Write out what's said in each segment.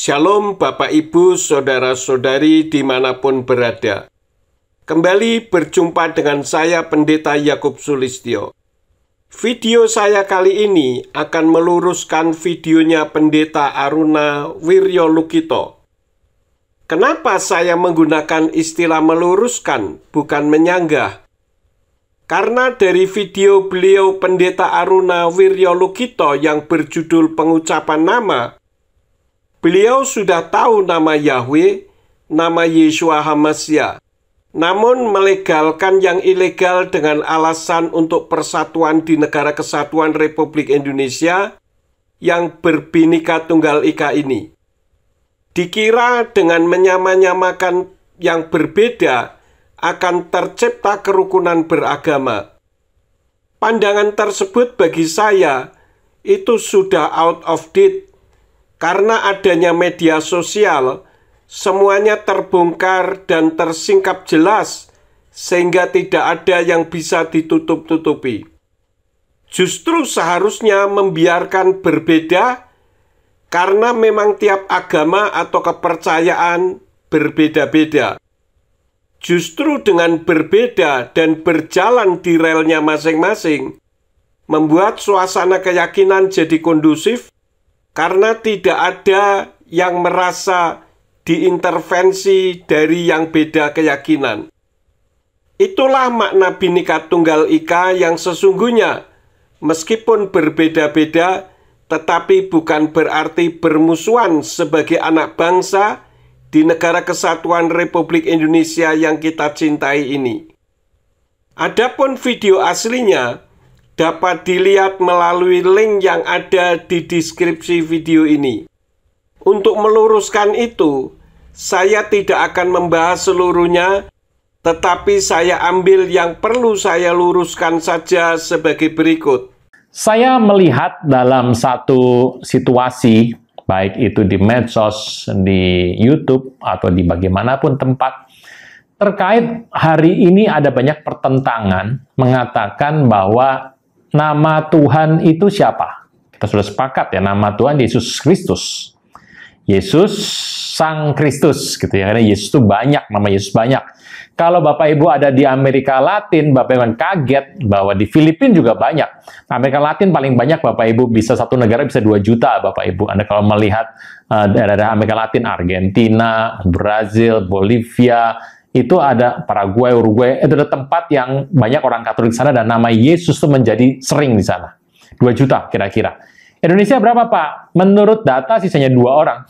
Shalom Bapak Ibu, Saudara-saudari dimanapun berada. Kembali berjumpa dengan saya Pendeta Yakub Sulistyo. Video saya kali ini akan meluruskan videonya Pendeta Aruna Wiryolukito. Kenapa saya menggunakan istilah meluruskan, bukan menyanggah? Karena dari video beliau Pendeta Aruna Wiryolukito yang berjudul pengucapan nama, beliau sudah tahu nama Yahweh, nama Yeshua HaMashiach, namun melegalkan yang ilegal dengan alasan untuk persatuan di Negara Kesatuan Republik Indonesia yang berbhinneka tunggal ika ini. Dikira dengan menyamanyamakan yang berbeda akan tercipta kerukunan beragama. Pandangan tersebut bagi saya itu sudah out of date. Karena adanya media sosial, semuanya terbongkar dan tersingkap jelas, sehingga tidak ada yang bisa ditutup-tutupi. Justru seharusnya membiarkan berbeda, karena memang tiap agama atau kepercayaan berbeda-beda. Justru dengan berbeda dan berjalan di relnya masing-masing, membuat suasana keyakinan jadi kondusif, karena tidak ada yang merasa diintervensi dari yang beda keyakinan. Itulah makna Bhinneka Tunggal Ika yang sesungguhnya, meskipun berbeda-beda, tetapi bukan berarti bermusuhan sebagai anak bangsa di Negara Kesatuan Republik Indonesia yang kita cintai ini. Adapun video aslinya dapat dilihat melalui link yang ada di deskripsi video ini. Untuk meluruskan itu, saya tidak akan membahas seluruhnya, tetapi saya ambil yang perlu saya luruskan saja sebagai berikut. Saya melihat dalam satu situasi, baik itu di medsos, di YouTube, atau di bagaimanapun tempat, terkait hari ini ada banyak pertentangan mengatakan bahwa nama Tuhan itu siapa? Kita sudah sepakat ya, nama Tuhan Yesus Kristus. Yesus Sang Kristus gitu ya, karena Yesus itu banyak, nama Yesus banyak. Kalau Bapak Ibu ada di Amerika Latin, Bapak Ibu akan kaget bahwa di Filipina juga banyak. Amerika Latin paling banyak Bapak Ibu, bisa satu negara bisa 2 juta Bapak Ibu. Anda kalau melihat daerah Amerika Latin, Argentina, Brazil, Bolivia, itu ada Paraguay, Uruguay, itu ada tempat yang banyak orang Katolik sana dan nama Yesus itu menjadi sering di sana. 2 juta kira-kira. Indonesia berapa Pak? Menurut data sisanya 2 orang.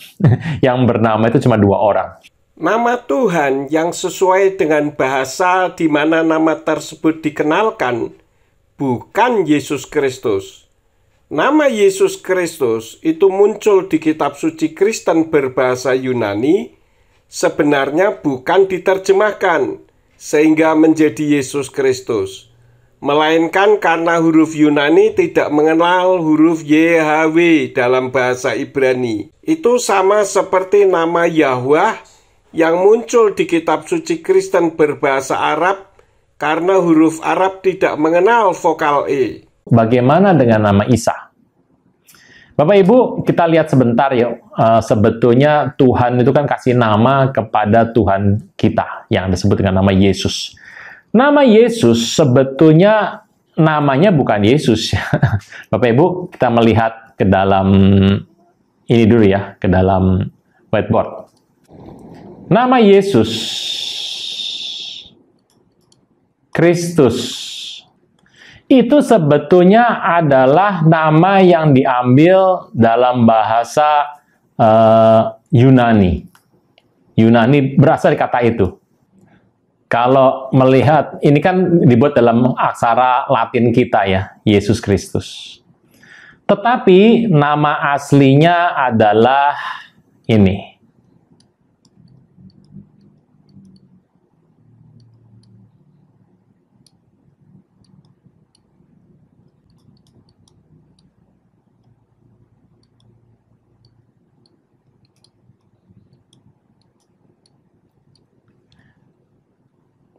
Yang bernama itu cuma 2 orang. Nama Tuhan yang sesuai dengan bahasa di mana nama tersebut dikenalkan bukan Yesus Kristus. Nama Yesus Kristus itu muncul di kitab suci Kristen berbahasa Yunani, sebenarnya bukan diterjemahkan sehingga menjadi Yesus Kristus, melainkan karena huruf Yunani tidak mengenal huruf YHWH dalam bahasa Ibrani. Itu sama seperti nama Yahweh yang muncul di kitab suci Kristen berbahasa Arab karena huruf Arab tidak mengenal vokal E. Bagaimana dengan nama Isa? Bapak Ibu, kita lihat sebentar yuk. Sebetulnya Tuhan itu kan kasih nama kepada Tuhan kita yang disebut dengan nama Yesus. Nama Yesus sebetulnya namanya bukan Yesus. Bapak Ibu, kita melihat ke dalam ini dulu ya, ke dalam whiteboard. Nama Yesus Kristus itu sebetulnya adalah nama yang diambil dalam bahasa Yunani. Yunani berasal dari kata itu. Kalau melihat, ini kan dibuat dalam aksara Latin kita ya, Yesus Kristus. Tetapi nama aslinya adalah ini.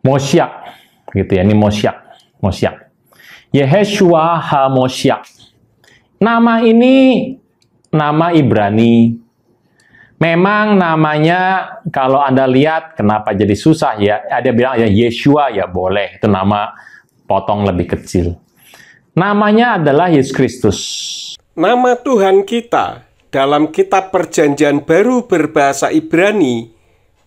Moshiach, gitu ya, ini Moshiach. Yeshua HaMoshiach. Nama ini nama Ibrani, Memang namanya kalau Anda lihat kenapa jadi susah ya, ada bilang ya Yeshua ya boleh, itu nama potong lebih kecil. Namanya adalah Yesus Kristus. Nama Tuhan kita dalam kitab Perjanjian Baru berbahasa Ibrani,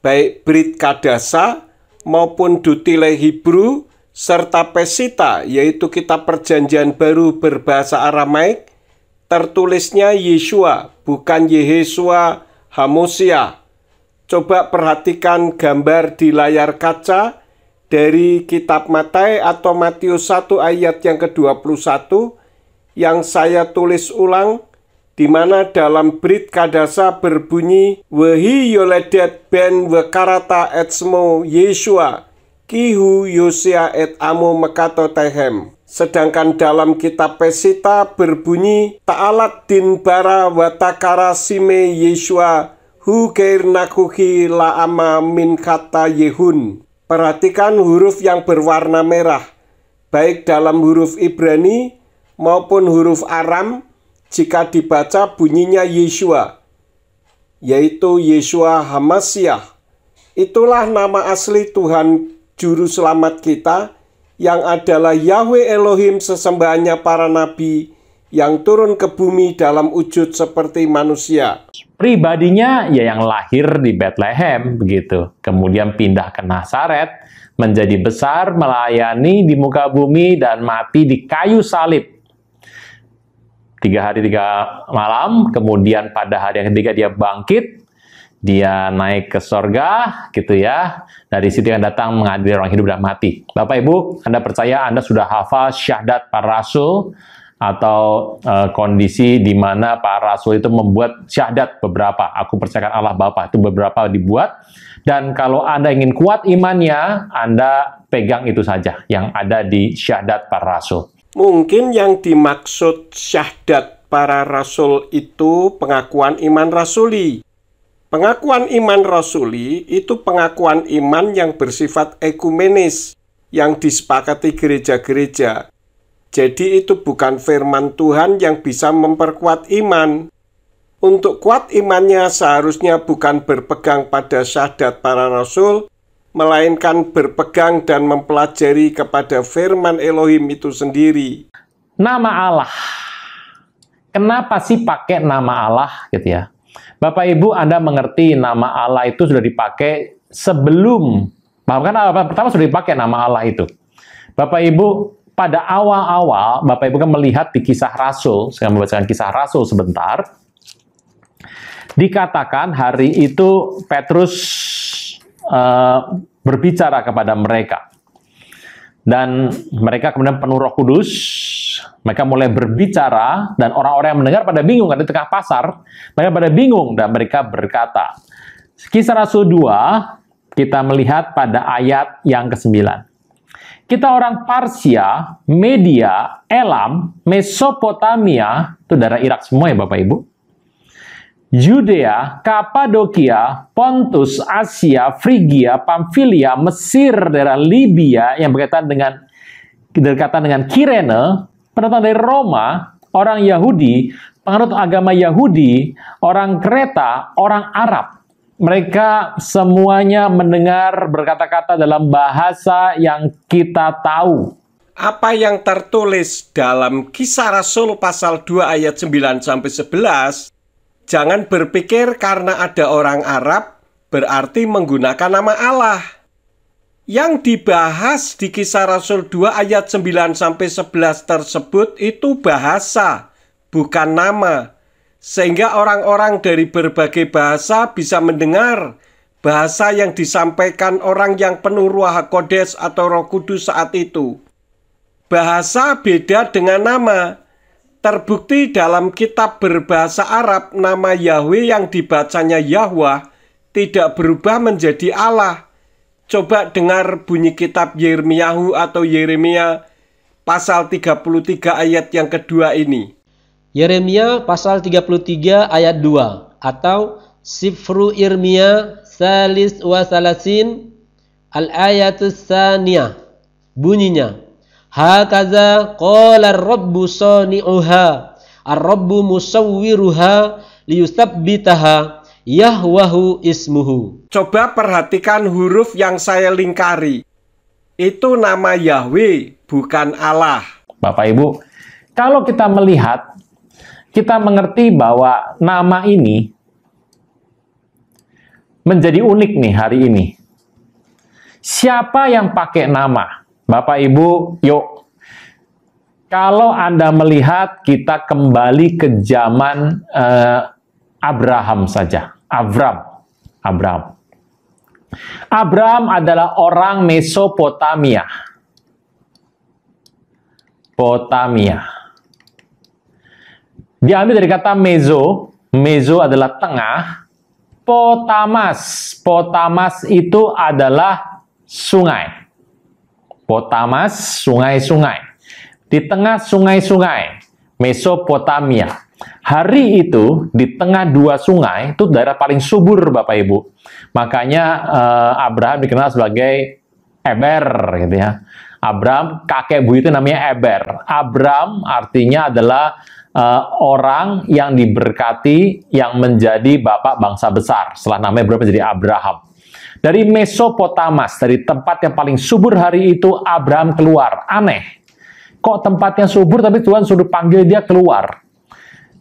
baik Brit Kadasa maupun Dutile Hebrew, serta Pesita, yaitu kitab Perjanjian Baru berbahasa Aramaik, tertulisnya Yeshua, bukan Yehesua Hamosia. Coba perhatikan gambar di layar kaca dari kitab Matius atau Matius 1 ayat yang ke-21 yang saya tulis ulang, di mana dalam Brit Kadasa berbunyi Wehi yoledet ben wekarata et smo Yeshua kihu Yosia et amo mekato tehem. Sedangkan dalam kitab Pesita berbunyi Ta'alat din bara watakara sime Yeshua hu keir nakuhi la'ama min kata Yehun. Perhatikan huruf yang berwarna merah, baik dalam huruf Ibrani maupun huruf Aram, jika dibaca bunyinya Yeshua, yaitu Yeshua Hamasiah. Itulah nama asli Tuhan Juru Selamat kita, yang adalah Yahweh Elohim sesembahannya para nabi, yang turun ke bumi dalam wujud seperti manusia. Pribadinya ya yang lahir di Bethlehem begitu, kemudian pindah ke Nazaret, menjadi besar, melayani di muka bumi dan mati di kayu salib. 3 hari 3 malam, kemudian pada hari yang ketiga dia bangkit, dia naik ke sorga, gitu ya. Dari situ yang datang mengadili orang hidup dan mati. Bapak Ibu, Anda percaya Anda sudah hafal syahadat para rasul, atau kondisi di mana para rasul itu membuat syahadat beberapa. Aku percayakan Allah Bapa, itu beberapa dibuat. Dan kalau Anda ingin kuat imannya, Anda pegang itu saja yang ada di syahadat para rasul. Mungkin yang dimaksud syahadat para rasul itu pengakuan iman rasuli. Pengakuan iman rasuli itu pengakuan iman yang bersifat ekumenis, yang disepakati gereja-gereja. Jadi itu bukan firman Tuhan yang bisa memperkuat iman. Untuk kuat imannya seharusnya bukan berpegang pada syahadat para rasul, melainkan berpegang dan mempelajari kepada firman Elohim itu sendiri. Nama Allah. Kenapa sih pakai nama Allah gitu ya? Bapak Ibu, Anda mengerti nama Allah itu sudah dipakai sebelum, bahkan pertama sudah dipakai nama Allah itu. Bapak Ibu, pada awal-awal, Bapak Ibu kan melihat di Kisah Rasul, saya membacakan Kisah Rasul sebentar, dikatakan hari itu Petrus berbicara kepada mereka. Dan mereka kemudian penuh Roh Kudus, mereka mulai berbicara, dan orang-orang yang mendengar pada bingung, karena di tengah pasar, mereka pada bingung, dan mereka berkata. Kisah Rasul 2, kita melihat pada ayat yang ke-9. Kita orang Parsia, Media, Elam, Mesopotamia, itu daerah Irak semua ya Bapak Ibu. Yudea, Kapadokia, Pontus, Asia, Frigia, Pamfilia, Mesir, daerah Libya yang berdekatan dengan Kirene, pendatang dari Roma, orang Yahudi, penganut agama Yahudi, orang Kreta, orang Arab. Mereka semuanya mendengar berkata-kata dalam bahasa yang kita tahu. Apa yang tertulis dalam Kisah Rasul pasal 2 ayat 9-11, jangan berpikir karena ada orang Arab berarti menggunakan nama Allah. Yang dibahas di Kisah Rasul 2 ayat 9-11 tersebut itu bahasa, bukan nama. Sehingga orang-orang dari berbagai bahasa bisa mendengar bahasa yang disampaikan orang yang penuh Ruach HaKodes atau Roh Kudus saat itu. Bahasa beda dengan nama. Terbukti dalam kitab berbahasa Arab, nama Yahweh yang dibacanya Yahweh tidak berubah menjadi Allah. Coba dengar bunyi kitab Yirmiyahu atau Yeremia pasal 33 ayat yang kedua ini. Yeremia pasal 33 ayat 2 atau Sifru Irmia Salis wa Salasin al-ayatus saniyah. Bunyinya, hakaza qala ar-rabbu sani'uha ar-rabbu musawwiruha liyusabbitaha Yahwahu ismuhu. Coba perhatikan huruf yang saya lingkari. Itu nama Yahweh, bukan Allah. Bapak Ibu, kalau kita melihat, kita mengerti bahwa nama ini menjadi unik nih hari ini. Siapa yang pakai nama? Bapak Ibu, yuk. Kalau Anda melihat, kita kembali ke zaman Abraham saja. Abraham adalah orang Mesopotamia. Diambil dari kata mezo. Mezo adalah tengah. Potamas itu adalah sungai. Potamas, sungai-sungai. Di tengah sungai-sungai. Mesopotamia. Hari itu, di tengah dua sungai, itu daerah paling subur, Bapak Ibu. Makanya Abraham dikenal sebagai Eber, gitu ya. Abraham, kakek buyutnya namanya Eber. Abraham artinya adalah orang yang diberkati, yang menjadi bapak bangsa besar. Setelah namanya berubah menjadi Abraham. Dari Mesopotamas, dari tempat yang paling subur hari itu, Abraham keluar. Aneh. Kok tempatnya subur, tapi Tuhan suruh panggil dia keluar.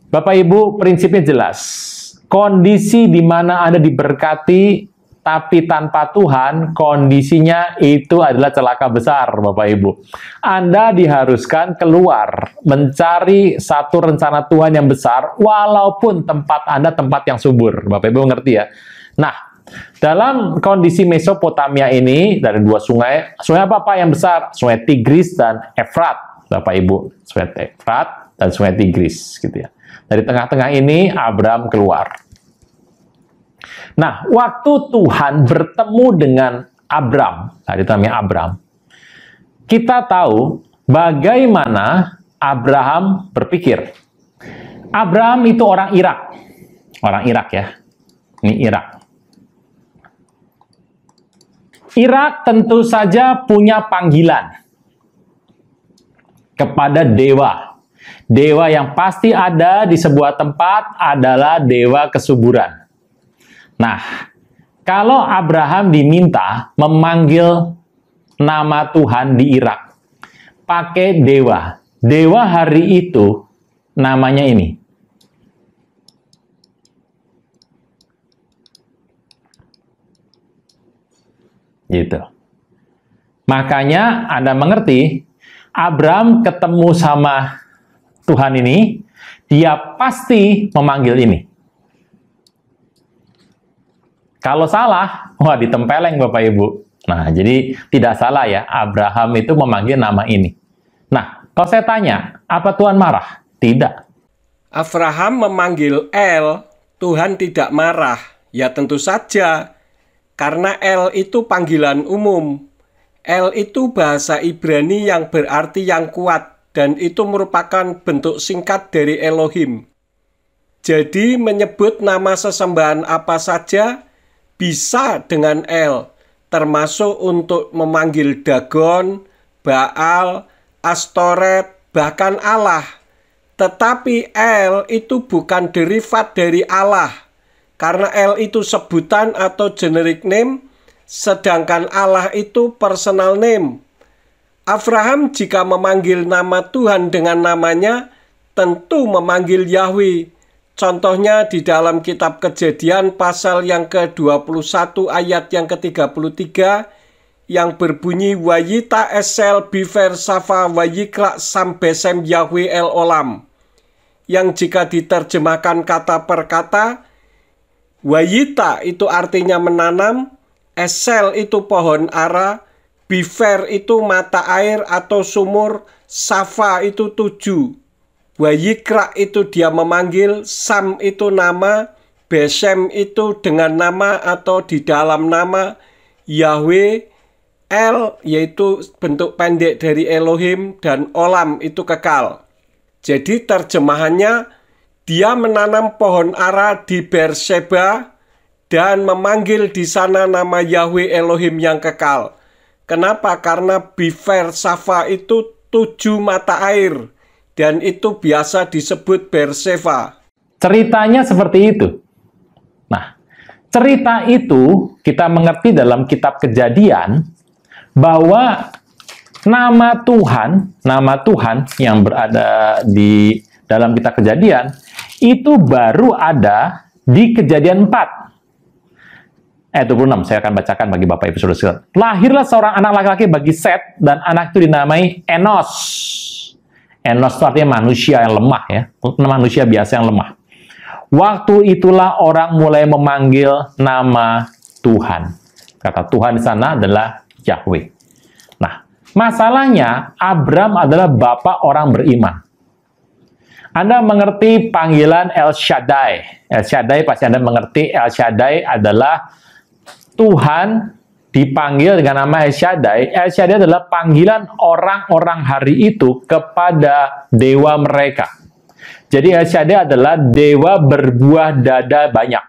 Bapak Ibu, prinsipnya jelas. Kondisi di mana Anda diberkati, tapi tanpa Tuhan, kondisinya itu adalah celaka besar, Bapak Ibu. Anda diharuskan keluar, mencari satu rencana Tuhan yang besar, walaupun tempat Anda tempat yang subur. Bapak Ibu ngerti ya? Nah, dalam kondisi Mesopotamia ini, dari dua sungai apa yang besar? Sungai Tigris dan Efrat, Bapak Ibu. Sungai Efrat dan Sungai Tigris, gitu ya. Dari tengah-tengah ini, Abraham keluar. Nah, waktu Tuhan bertemu dengan Abraham, itu namanya Abraham, kita tahu bagaimana Abraham berpikir. Abraham itu orang Irak. Orang Irak ya. Ini Irak. Irak tentu saja punya panggilan kepada dewa. Dewa yang pasti ada di sebuah tempat adalah dewa kesuburan. Nah, kalau Abraham diminta memanggil nama Tuhan di Irak, pakai dewa. Dewa hari itu namanya ini. Gitu. Makanya Anda mengerti, Abraham ketemu sama Tuhan ini, dia pasti memanggil ini. Kalau salah, wah ditempeleng Bapak Ibu. Nah, jadi tidak salah ya, Abraham itu memanggil nama ini. Nah, kalau saya tanya, apa Tuhan marah? Tidak. Abraham memanggil El, Tuhan tidak marah. Ya tentu saja, karena El itu panggilan umum. El itu bahasa Ibrani yang berarti yang kuat. Dan itu merupakan bentuk singkat dari Elohim. Jadi menyebut nama sesembahan apa saja bisa dengan El, termasuk untuk memanggil Dagon, Baal, Astoret, bahkan Allah. Tetapi El itu bukan derivat dari Allah, karena El itu sebutan atau generic name, sedangkan Allah itu personal name. Abraham jika memanggil nama Tuhan dengan namanya, tentu memanggil Yahweh. Contohnya di dalam kitab Kejadian pasal yang ke-21 ayat yang ke-33 yang berbunyi Wayita esel bifer safa wayikra sam besem Yahweh el olam. Yang jika diterjemahkan kata per kata, Wayita itu artinya menanam, esel itu pohon ara, Bifer itu mata air atau sumur, Safa itu 7. Wayikra itu dia memanggil, Sam itu nama, Besem itu dengan nama atau di dalam nama, Yahweh, El yaitu bentuk pendek dari Elohim, dan Olam itu kekal. Jadi terjemahannya, dia menanam pohon ara di Berseba dan memanggil di sana nama Yahweh Elohim yang kekal. Kenapa? Karena Bifer Safa itu 7 mata air. Dan itu biasa disebut Berseba. Ceritanya seperti itu. Nah, cerita itu kita mengerti dalam kitab Kejadian bahwa nama Tuhan yang berada di dalam kitab Kejadian itu baru ada di Kejadian 4. Ayat 26, saya akan bacakan bagi Bapak Ibu Saudara. Lahirlah seorang anak laki-laki bagi Set, dan anak itu dinamai Enos. Enos itu artinya manusia yang lemah ya, manusia biasa yang lemah. Waktu itulah orang mulai memanggil nama Tuhan. Kata Tuhan di sana adalah Yahweh. Nah, masalahnya Abram adalah bapak orang beriman. Anda mengerti panggilan El Shaddai. El Shaddai pasti Anda mengerti. El Shaddai adalah Tuhan dipanggil dengan nama El Shaddai. El Shaddai adalah panggilan orang-orang hari itu kepada dewa mereka. Jadi El Shaddai adalah dewa berbuah dada banyak.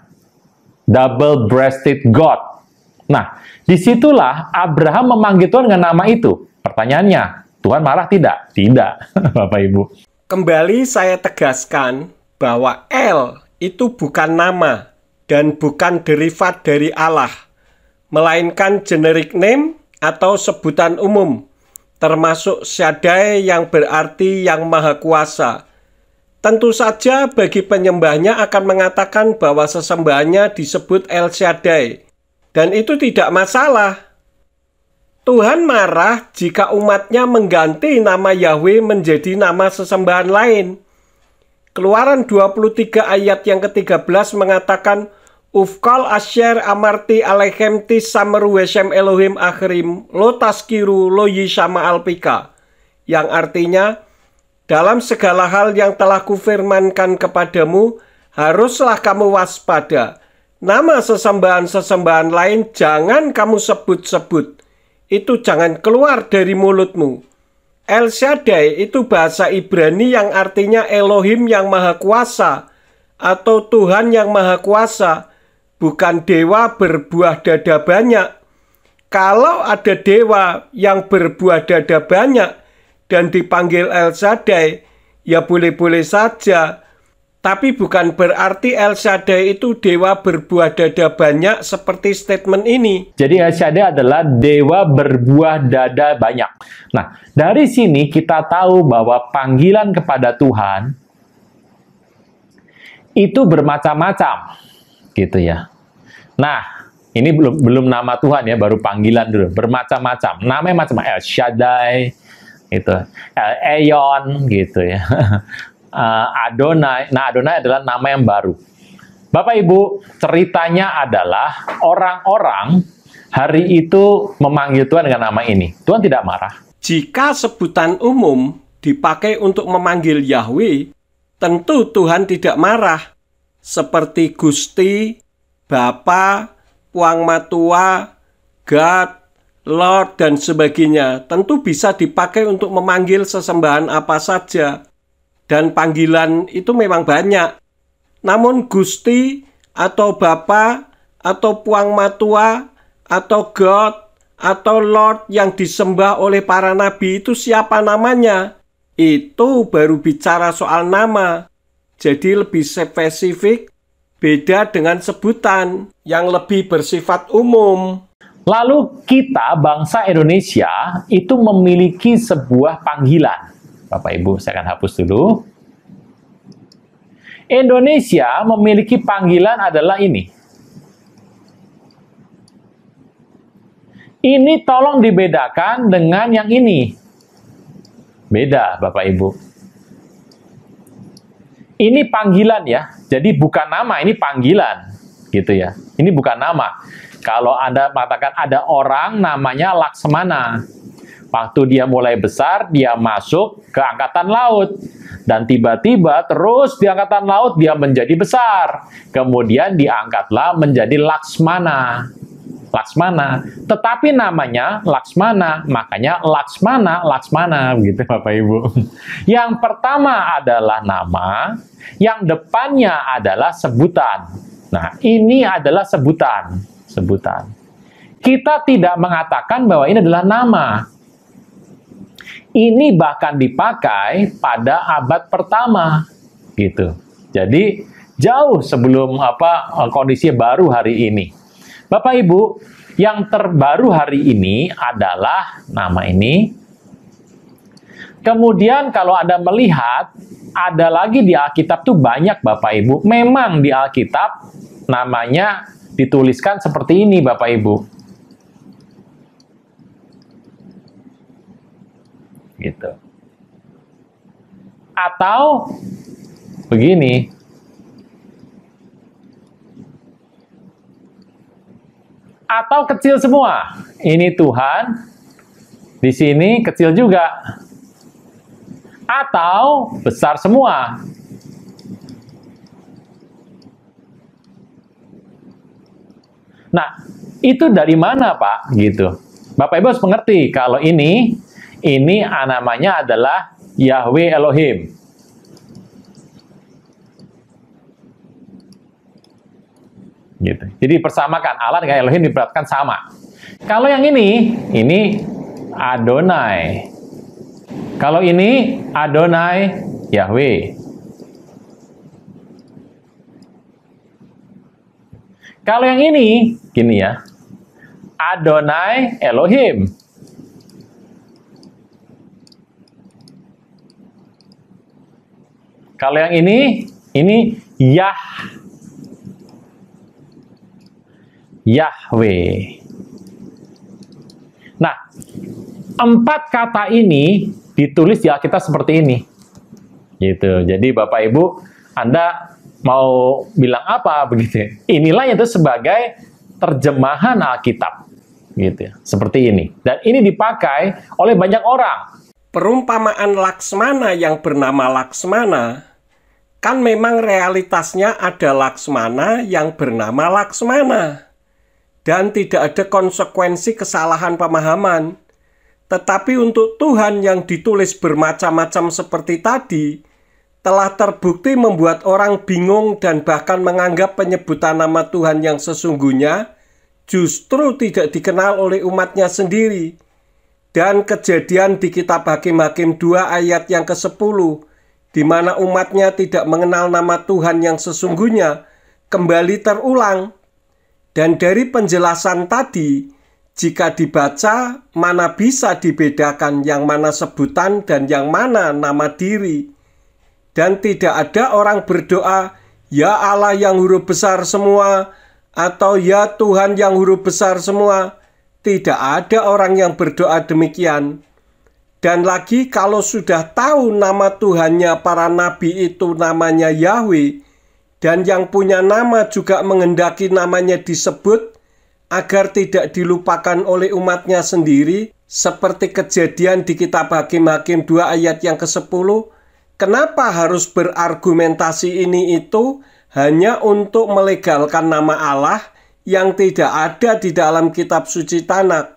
Double-breasted God. Nah, disitulah Abraham memanggil Tuhan dengan nama itu. Pertanyaannya, Tuhan marah tidak? Tidak, Bapak Ibu. Kembali saya tegaskan bahwa El itu bukan nama dan bukan derivat dari Allah, melainkan generic name atau sebutan umum, termasuk Shaddai yang berarti yang maha kuasa. Tentu saja bagi penyembahnya akan mengatakan bahwa sesembahannya disebut El Shaddai, dan itu tidak masalah. Tuhan marah jika umatnya mengganti nama Yahweh menjadi nama sesembahan lain. Keluaran 23 ayat yang ke-13 mengatakan, Ufkal asyer amarti alehem tis sameru wesem Elohim akhirim lo taskiru lo yishama alpika, yang artinya, dalam segala hal yang telah kufirmankan kepadamu, haruslah kamu waspada. Nama sesembahan-sesembahan lain jangan kamu sebut-sebut. Itu jangan keluar dari mulutmu. El Shaddai itu bahasa Ibrani yang artinya Elohim yang maha kuasa atau Tuhan yang maha kuasa. Bukan dewa berbuah dada banyak. Kalau ada dewa yang berbuah dada banyak dan dipanggil El Shaddai, ya boleh-boleh saja. Tapi bukan berarti El Shaddai itu dewa berbuah dada banyak seperti statement ini. Jadi El Shaddai adalah dewa berbuah dada banyak. Nah, dari sini kita tahu bahwa panggilan kepada Tuhan itu bermacam-macam. Gitu ya. Nah, ini belum nama Tuhan ya, baru panggilan dulu. Bermacam-macam. Namanya macam El Shaddai, gitu. El Elyon, gitu ya. Adonai. Nah, Adonai adalah nama yang baru. Bapak Ibu, ceritanya adalah orang-orang hari itu memanggil Tuhan dengan nama ini. Tuhan tidak marah. Jika sebutan umum dipakai untuk memanggil Yahweh, tentu Tuhan tidak marah. Seperti Gusti, Bapa, Puang Matua, God, Lord, dan sebagainya. Tentu bisa dipakai untuk memanggil sesembahan apa saja. Dan panggilan itu memang banyak. Namun Gusti, atau Bapa, atau Puang Matua, atau God, atau Lord yang disembah oleh para nabi itu siapa namanya? Itu baru bicara soal nama. Jadi lebih spesifik, beda dengan sebutan yang lebih bersifat umum. Lalu kita, bangsa Indonesia, itu memiliki sebuah panggilan. Bapak Ibu, saya akan hapus dulu. Indonesia memiliki panggilan adalah ini. Ini tolong dibedakan dengan yang ini. Beda, Bapak Ibu. Ini panggilan ya, jadi bukan nama, ini panggilan, gitu ya. Ini bukan nama. Kalau Anda mengatakan ada orang namanya Laksmana, waktu dia mulai besar, dia masuk ke angkatan laut. Dan tiba-tiba terus di angkatan laut dia menjadi besar. Kemudian diangkatlah menjadi Laksmana. Laksmana. Tetapi namanya Laksmana, makanya Laksmana, begitu Bapak Ibu. Yang pertama adalah nama, yang depannya adalah sebutan. Nah, ini adalah sebutan. Kita tidak mengatakan bahwa ini adalah nama. Ini bahkan dipakai pada abad pertama, gitu. Jadi jauh sebelum kondisi baru hari ini. Bapak Ibu, yang terbaru hari ini adalah nama ini. Kemudian kalau Anda melihat, ada lagi di Alkitab tuh banyak Bapak Ibu. Memang di Alkitab namanya dituliskan seperti ini Bapak Ibu. Gitu. Atau begini. Atau kecil semua. Ini Tuhan, di sini kecil juga. Atau besar semua. Nah, itu dari mana, Pak? Gitu. Bapak Ibu harus mengerti kalau ini namanya adalah Yahweh Elohim. Gitu. Jadi persamakan Allah dengan Elohim diperhatikan sama. Kalau yang ini Adonai. Kalau ini Adonai Yahweh. Kalau yang ini gini ya. Adonai Elohim. Kalau yang ini Yahweh. Nah, 4 kata ini ditulis di Alkitab seperti ini. Gitu. Jadi Bapak Ibu, Anda mau bilang apa begitu? Inilah itu sebagai terjemahan Alkitab. Gitu. Seperti ini. Dan ini dipakai oleh banyak orang. Perumpamaan Laksmana yang bernama Laksmana, kan memang realitasnya ada Laksmana yang bernama Laksmana. Dan tidak ada konsekuensi kesalahan pemahaman. Tetapi untuk Tuhan yang ditulis bermacam-macam seperti tadi, telah terbukti membuat orang bingung dan bahkan menganggap penyebutan nama Tuhan yang sesungguhnya justru tidak dikenal oleh umatnya sendiri. Dan kejadian di kitab Hakim-Hakim 2 ayat yang ke-10, di mana umatnya tidak mengenal nama Tuhan yang sesungguhnya, kembali terulang. Dan dari penjelasan tadi, jika dibaca, mana bisa dibedakan yang mana sebutan dan yang mana nama diri. Dan tidak ada orang berdoa, ya Allah yang huruf besar semua, atau ya Tuhan yang huruf besar semua. Tidak ada orang yang berdoa demikian. Dan lagi kalau sudah tahu nama Tuhannya para nabi itu namanya Yahweh, dan yang punya nama juga menghendaki namanya disebut, agar tidak dilupakan oleh umatnya sendiri, seperti kejadian di kitab Hakim-Hakim 2 ayat yang ke-10, kenapa harus berargumentasi ini itu hanya untuk melegalkan nama Allah yang tidak ada di dalam kitab suci Tanakh,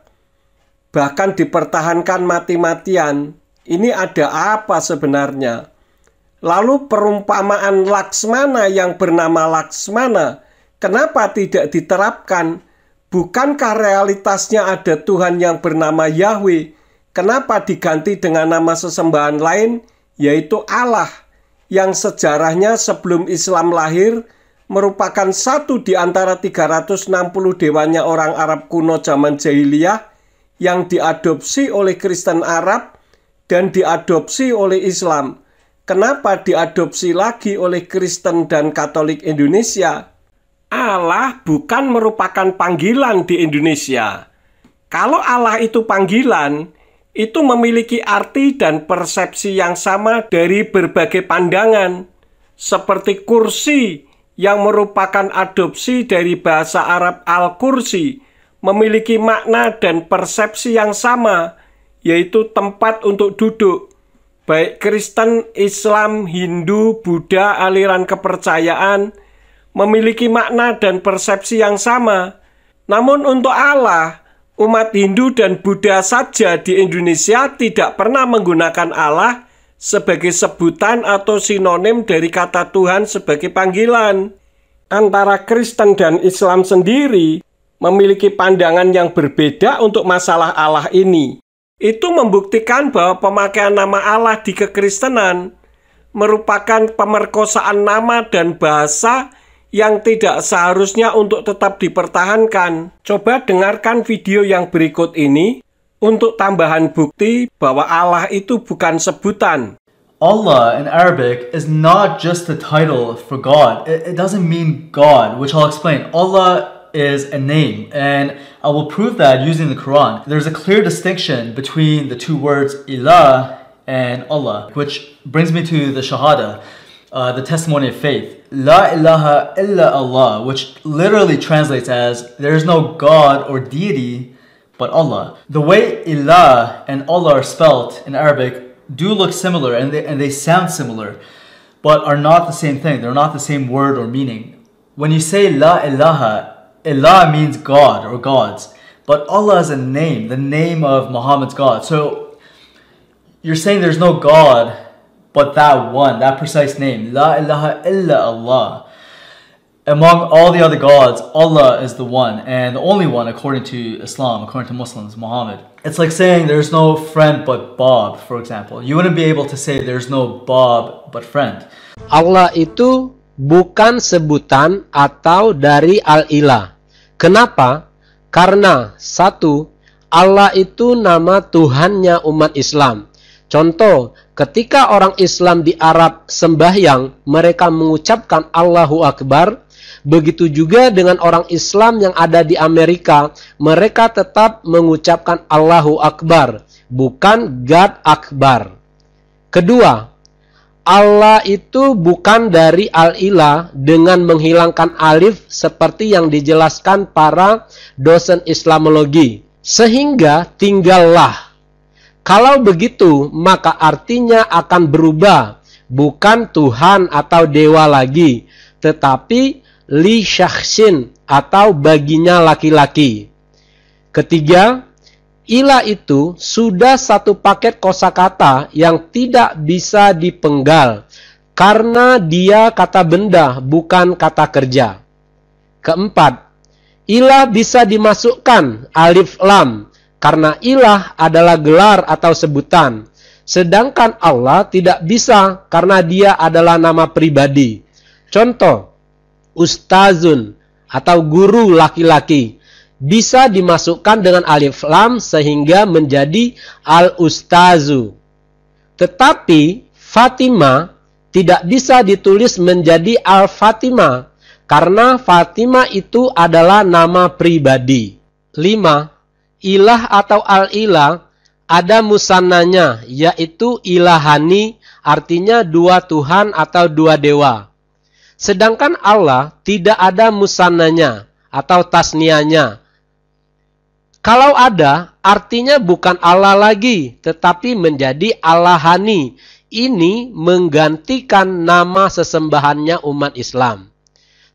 bahkan dipertahankan mati-matian? Ini ada apa sebenarnya? Lalu perumpamaan Laksmana yang bernama Laksmana, kenapa tidak diterapkan? Bukankah realitasnya ada Tuhan yang bernama Yahweh? Kenapa diganti dengan nama sesembahan lain, yaitu Allah, yang sejarahnya sebelum Islam lahir merupakan satu di antara 360 dewanya orang Arab kuno zaman jahiliyah yang diadopsi oleh Kristen Arab dan diadopsi oleh Islam. Kenapa diadopsi lagi oleh Kristen dan Katolik Indonesia? Allah bukan merupakan panggilan di Indonesia. Kalau Allah itu panggilan, itu memiliki arti dan persepsi yang sama dari berbagai pandangan. Seperti kursi yang merupakan adopsi dari bahasa Arab al-kursi, memiliki makna dan persepsi yang sama, yaitu tempat untuk duduk. Baik Kristen, Islam, Hindu, Buddha, aliran kepercayaan, memiliki makna dan persepsi yang sama. Namun untuk Allah, umat Hindu dan Buddha saja di Indonesia tidak pernah menggunakan Allah sebagai sebutan atau sinonim dari kata Tuhan sebagai panggilan. Antara Kristen dan Islam sendiri memiliki pandangan yang berbeda untuk masalah Allah ini. Itu membuktikan bahwa pemakaian nama Allah di kekristenan merupakan pemerkosaan nama dan bahasa yang tidak seharusnya untuk tetap dipertahankan. Coba dengarkan video yang berikut ini untuk tambahan bukti bahwa Allah itu bukan sebutan. Allah in Arabic is not just a title for God. It doesn't mean God, which I'll explain. Allah is a name, and I will prove that using the Quran. There's a clear distinction between the two words ilah and Allah, which brings me to the Shahada, the testimony of faith. La ilaha illa Allah, which literally translates as there is no God or deity but Allah. The way ilah and Allah are spelled in Arabic do look similar, and they sound similar, but are not the same thing. They're not the same word or meaning. When you say la ilaha, ilah means God or gods, but Allah is a name, the name of Muhammad's God. So you're saying there's no God but that one, that precise name, la ilaha illa Allah. Among all the other gods, Allah is the one and the only one according to Islam, according to Muslims, Muhammad. It's like saying there's no friend but Bob, for example. You wouldn't be able to say there's no Bob but friend. Allah itu bukan sebutan atau dari Al-Ilah. Kenapa? Karena satu, Allah itu nama Tuhannya umat Islam. Contoh, ketika orang Islam di Arab sembahyang, mereka mengucapkan Allahu Akbar. Begitu juga dengan orang Islam yang ada di Amerika, mereka tetap mengucapkan Allahu Akbar, bukan God Akbar. Kedua, Allah itu bukan dari Al-Ilah dengan menghilangkan alif seperti yang dijelaskan para dosen Islamologi, sehingga tinggallah. Kalau begitu, maka artinya akan berubah, bukan Tuhan atau dewa lagi, tetapi li syakhsin atau baginya laki-laki. Ketiga, ilah itu sudah satu paket kosakata yang tidak bisa dipenggal karena dia kata benda bukan kata kerja. Keempat, ilah bisa dimasukkan alif lam karena ilah adalah gelar atau sebutan, sedangkan Allah tidak bisa karena dia adalah nama pribadi. Contoh, ustazun atau guru laki-laki bisa dimasukkan dengan alif lam sehingga menjadi al-ustazu. Tetapi Fatimah tidak bisa ditulis menjadi al-Fatimah karena Fatimah itu adalah nama pribadi. 5. Ilah atau al-ilah ada musannanya, yaitu ilahani, artinya dua Tuhan atau dua dewa. Sedangkan Allah tidak ada musannanya atau tasnianya. Kalau ada, artinya bukan Allah lagi, tetapi menjadi Allahani. Ini menggantikan nama sesembahannya umat Islam.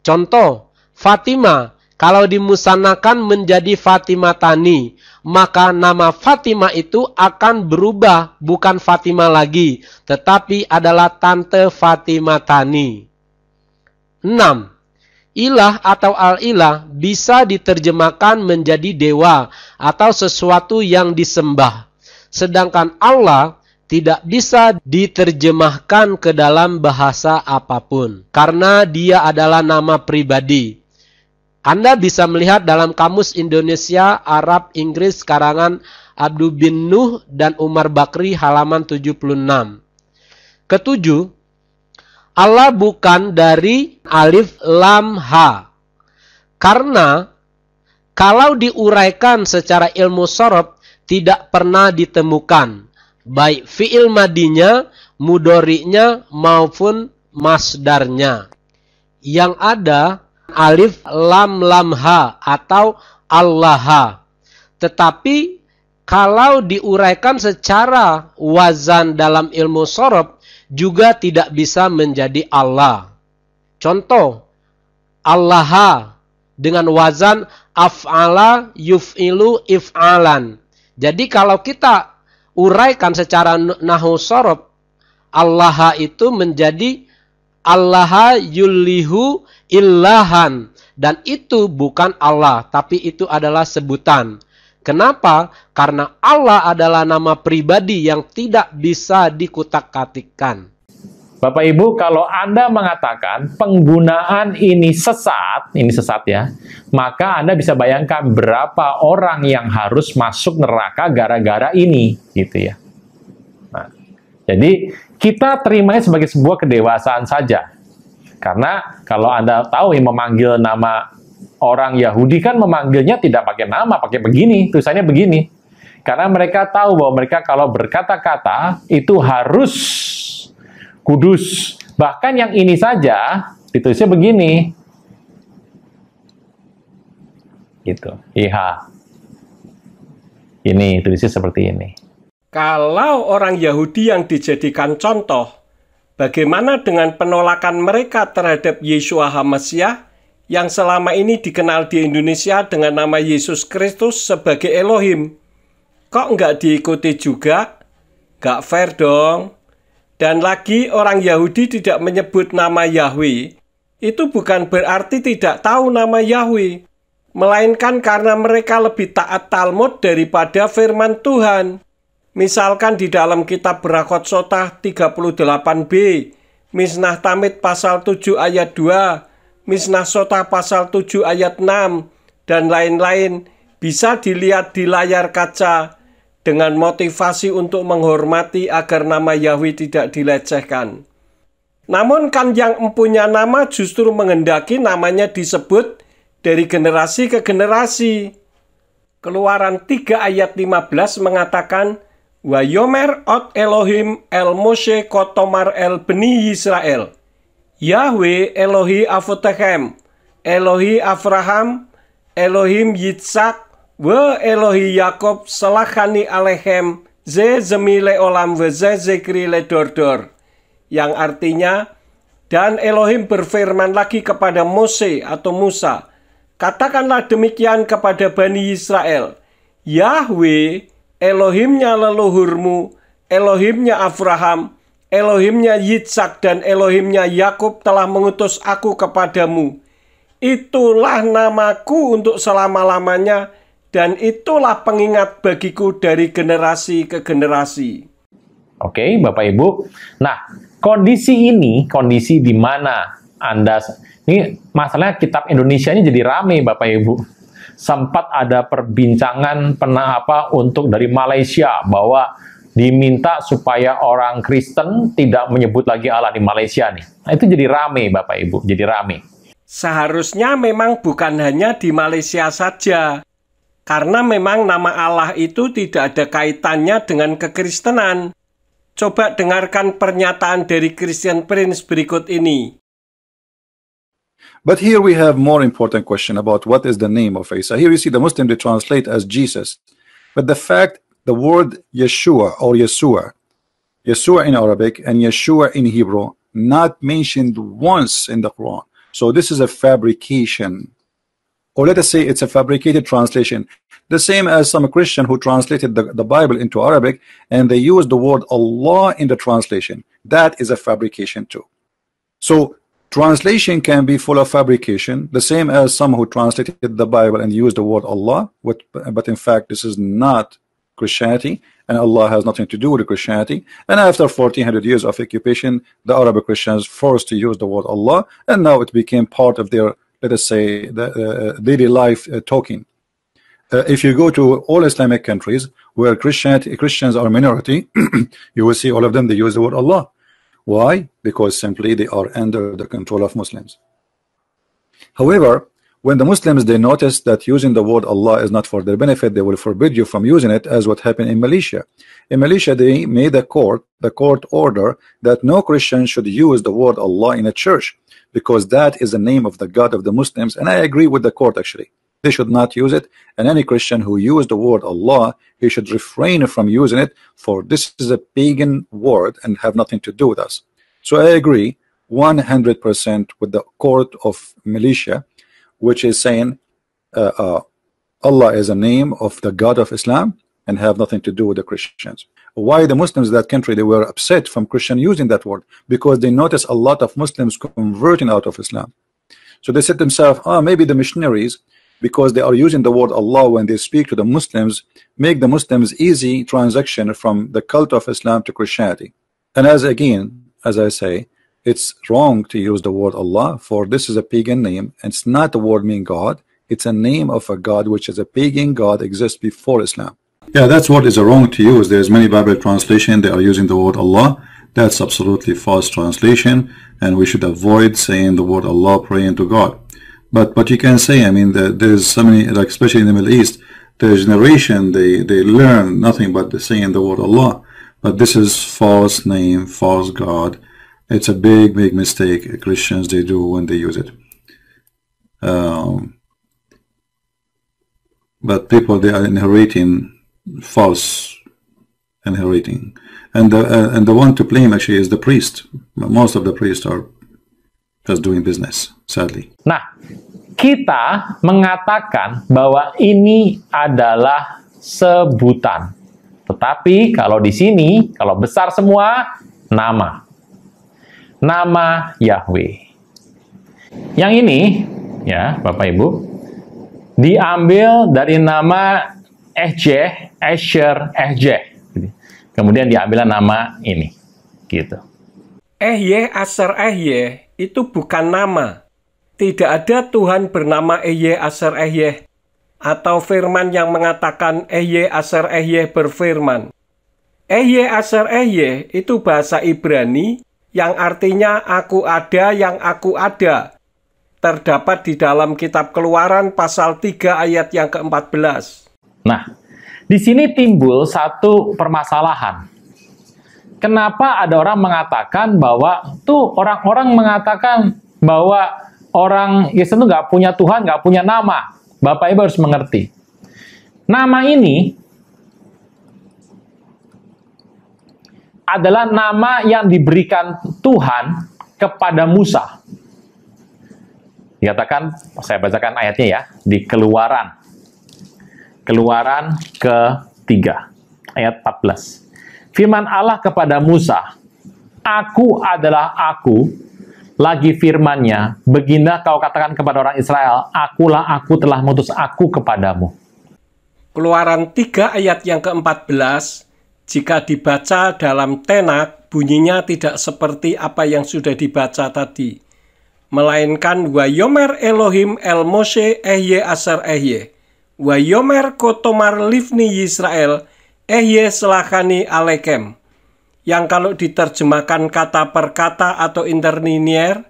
Contoh, Fatimah, kalau dimusannakan menjadi Fatimatani, maka nama Fatimah itu akan berubah, bukan Fatimah lagi, tetapi adalah Tante Fatimatani. 6. Ilah atau al-ilah bisa diterjemahkan menjadi dewa atau sesuatu yang disembah. Sedangkan Allah tidak bisa diterjemahkan ke dalam bahasa apapun karena dia adalah nama pribadi. Anda bisa melihat dalam Kamus Indonesia, Arab, Inggris karangan Abdul bin Nuh dan Umar Bakri halaman 76. Ketujuh, Allah bukan dari alif lam ha. Karena kalau diuraikan secara ilmu sorof tidak pernah ditemukan baik fi'il madinya, mudhori'nya maupun masdarnya. Yang ada alif lam lam ha atau Allah. Tetapi kalau diuraikan secara wazan dalam ilmu sorof juga tidak bisa menjadi Allah. Contoh, Allah dengan wazan af'ala yuf'ilu if'alan. Jadi kalau kita uraikan secara nahwu sorof, Allah itu menjadi Allah yulihu illahan. Dan itu bukan Allah, tapi itu adalah sebutan. Kenapa? Karena Allah adalah nama pribadi yang tidak bisa dikutak-katikkan. Bapak Ibu, kalau Anda mengatakan penggunaan ini sesat ya, maka Anda bisa bayangkan berapa orang yang harus masuk neraka gara-gara ini, gitu ya. Nah, jadi kita terimanya sebagai sebuah kedewasaan saja. Karena kalau Anda tahu yang memanggil nama orang Yahudi kan memanggilnya tidak pakai nama, pakai begini, tulisannya begini. Karena mereka tahu bahwa mereka kalau berkata-kata itu harus kudus. Bahkan yang ini saja ditulisnya begini. Gitu. Iha. Ini tulisnya seperti ini. Kalau orang Yahudi yang dijadikan contoh, bagaimana dengan penolakan mereka terhadap Yeshua HaMasyiah yang selama ini dikenal di Indonesia dengan nama Yesus Kristus sebagai Elohim? Kok nggak diikuti juga? Nggak fair dong. Dan lagi orang Yahudi tidak menyebut nama Yahweh, itu bukan berarti tidak tahu nama Yahweh, melainkan karena mereka lebih taat Talmud daripada firman Tuhan. Misalkan di dalam kitab Berakot Sotah 38b, Misnah Tamid pasal 7 ayat 2, Misnah Sotah pasal 7 ayat 6, dan lain-lain bisa dilihat di layar kaca dengan motivasi untuk menghormati agar nama Yahweh tidak dilecehkan. Namun kan yang mempunyai nama justru menghendaki namanya disebut dari generasi ke generasi. Keluaran 3 ayat 15 mengatakan, Wa yomer ot Elohim el Moshe kotomar el beni Yisrael. Yahweh Elohi Avotechem, Elohi Avraham, Elohim Yitzhak, Wa Elohi Yakob selachani alechem ze zemile olam wa ze zekri le dordor. Yang artinya, dan Elohim berfirman lagi kepada Mose atau Musa, katakanlah demikian kepada Bani Israel, Yahweh, Elohimnya leluhurmu, Elohimnya Abraham, Elohimnya Yitzhak, dan Elohimnya Yakub telah mengutus aku kepadamu. Itulah namaku untuk selama-lamanya, dan itulah pengingat bagiku dari generasi ke generasi. Oke, Bapak Ibu. Nah, kondisi di mana Anda, ini masalahnya kitab Indonesia ini jadi rame, Bapak Ibu. Sempat ada perbincangan untuk dari Malaysia bahwa diminta supaya orang Kristen tidak menyebut lagi Allah di Malaysia nih. Nah, itu jadi rame, Bapak Ibu, jadi rame. Seharusnya memang bukan hanya di Malaysia saja. Karena memang nama Allah itu tidak ada kaitannya dengan kekristenan. Coba dengarkan pernyataan dari Christian Prince berikut ini. But here we have more important question about what is the name of Isa. Here you see the Muslim they translate as Jesus. But the fact the word Yeshua or Yeshua in Arabic and Yeshua in Hebrew not mentioned once in the Quran. So this is a fabrication. Or let us say it's a fabricated translation. The same as some Christian who translated the Bible into Arabic and they used the word Allah in the translation. That is a fabrication too. So translation can be full of fabrication, the same as some who translated the Bible and used the word Allah, but in fact this is not Christianity, and Allah has nothing to do with Christianity. And after 1400 years of occupation, the Arabic Christians forced to use the word Allah, and now it became part of their, let us say, the daily life talking. If you go to all Islamic countries where Christians are a minority, you will see all of them, they use the word Allah. Why? Because simply they are under the control of Muslims. However, when the Muslims they notice that using the word Allah is not for their benefit, they will forbid you from using it, as what happened in Malaysia. In Malaysia, they made the court order that no Christian should use the word Allah in a church, because that is the name of the God of the Muslims. And I agree with the court actually. They should not use it, and any Christian who used the word Allah, he should refrain from using it, for this is a pagan word and have nothing to do with us. So I agree 100% with the court of Malaysia, which is saying Allah is a name of the God of Islam and have nothing to do with the Christians. Why the Muslims in that country, they were upset from Christian using that word? Because they noticed a lot of Muslims converting out of Islam. So they said to themselves, maybe the missionaries, because they are using the word Allah when they speak to the Muslims, make the Muslims easy transaction from the cult of Islam to Christianity. And as I say, it's wrong to use the word Allah, for this is a pagan name, and it's not the word mean God. It's a name of a God which is a pagan God, exists before Islam. Yeah, that's what is wrong to use. There's many Bible translation they are using the word Allah. That's absolutely false translation, and we should avoid saying the word Allah, praying to God. But you can say, I mean, there's so many, like especially in the Middle East, the generation they learn nothing but saying the word Allah. But this is false name, false God. It's a big mistake Christians they do when they use it. But people, they are inheriting false inheriting, and the one to blame actually is the priest. Most of the priests are just doing business, sadly. Nah, kita mengatakan bahwa ini adalah sebutan. Tetapi kalau di sini, kalau besar semua, nama Yahweh. Yang ini, ya Bapak Ibu, diambil dari nama Ehjeh, Esher, Ehjeh. Kemudian diambil nama ini, gitu. Ehye, Asher, Ehye itu bukan nama. Tidak ada Tuhan bernama Ehye, Asher, Ehye. Atau firman yang mengatakan Ehye, Asher, Ehye berfirman. Ehye, Asher, Ehye itu bahasa Ibrani yang artinya aku ada yang aku ada. Terdapat di dalam kitab Keluaran pasal 3 ayat yang ke-14. Nah, di sini timbul satu permasalahan. Kenapa ada orang mengatakan bahwa orang-orang mengatakan bahwa orang Kristen itu nggak punya Tuhan, nggak punya nama. Bapak Ibu harus mengerti. Nama ini adalah nama yang diberikan Tuhan kepada Musa. Dikatakan, saya bacakan ayatnya ya, di Keluaran ke-3 ayat 14. Firman Allah kepada Musa, "Aku adalah aku." Lagi firman-Nya, "Beginilah kau katakan kepada orang Israel, akulah aku telah mengutus aku kepadamu." Keluaran 3 ayat yang ke-14, jika dibaca dalam tenak, bunyinya tidak seperti apa yang sudah dibaca tadi. Melainkan, Wayomer Elohim el Moshe Ehye Asher Ehye. Wayomer kotomar livni Yisrael, Ehye selakani alekem. Yang kalau diterjemahkan kata per kata atau interlinear,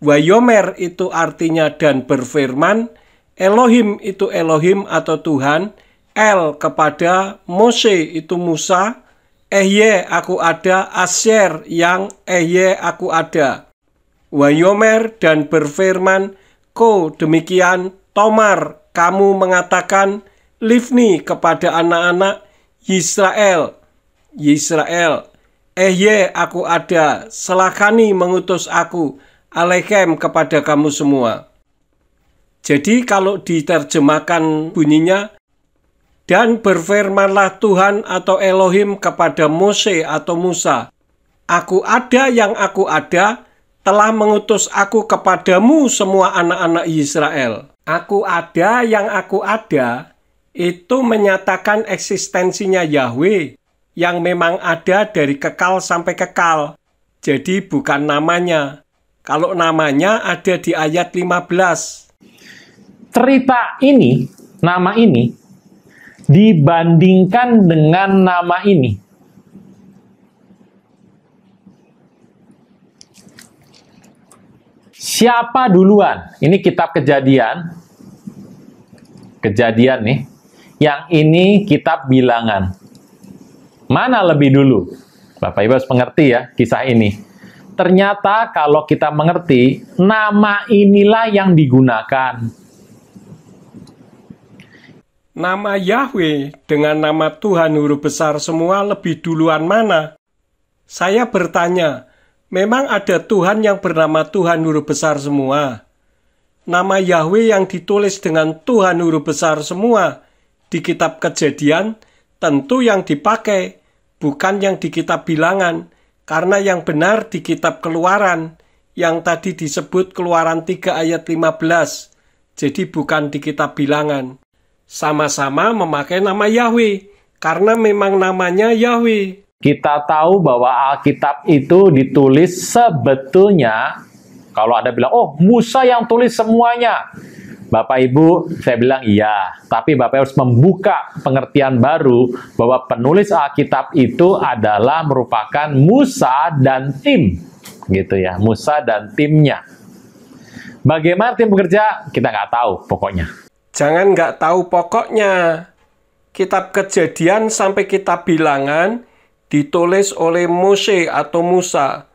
Wayomer itu artinya dan berfirman, Elohim itu Elohim atau Tuhan, El kepada Moshe itu Musa, Ehye aku ada, Asher yang Ehye aku ada. Wayomer dan berfirman, Ko demikian, Tomar kamu mengatakan, Livni kepada anak-anak Yisrael, Ehye aku ada, selakani mengutus aku, Alekem kepada kamu semua. Jadi kalau diterjemahkan bunyinya, dan berfirmanlah Tuhan atau Elohim kepada Mose atau Musa, aku ada yang aku ada, telah mengutus aku kepadamu semua anak-anak Israel. Aku ada yang aku ada, itu menyatakan eksistensinya Yahweh, yang memang ada dari kekal sampai kekal. Jadi bukan namanya. Kalau namanya ada di ayat 15. Cerita ini, nama ini, dibandingkan dengan nama ini. Siapa duluan? Ini kitab Kejadian. Kejadian nih. Yang ini kitab Bilangan. Mana lebih dulu? Bapak Ibu harus mengerti ya kisah ini. Ternyata kalau kita mengerti, nama inilah yang digunakan. Nama Yahweh dengan nama Tuhan huruf besar semua lebih duluan mana? Saya bertanya, memang ada Tuhan yang bernama Tuhan huruf besar semua? Nama Yahweh yang ditulis dengan Tuhan huruf besar semua di kitab Kejadian tentu yang dipakai, bukan yang di kitab Bilangan, karena yang benar di kitab Keluaran, yang tadi disebut Keluaran 3 ayat 15, jadi bukan di kitab Bilangan. Sama-sama memakai nama Yahweh, karena memang namanya Yahweh. Kita tahu bahwa Alkitab itu ditulis sebetulnya, kalau Anda bilang, oh Musa yang tulis semuanya. Bapak Ibu, saya bilang iya. Tapi Bapak harus membuka pengertian baru bahwa penulis Alkitab itu adalah merupakan Musa dan tim. Gitu ya, Musa dan timnya. Bagaimana tim bekerja? Kita nggak tahu pokoknya. Jangan nggak tahu pokoknya. Kitab Kejadian sampai kitab Bilangan ditulis oleh Mose atau Musa.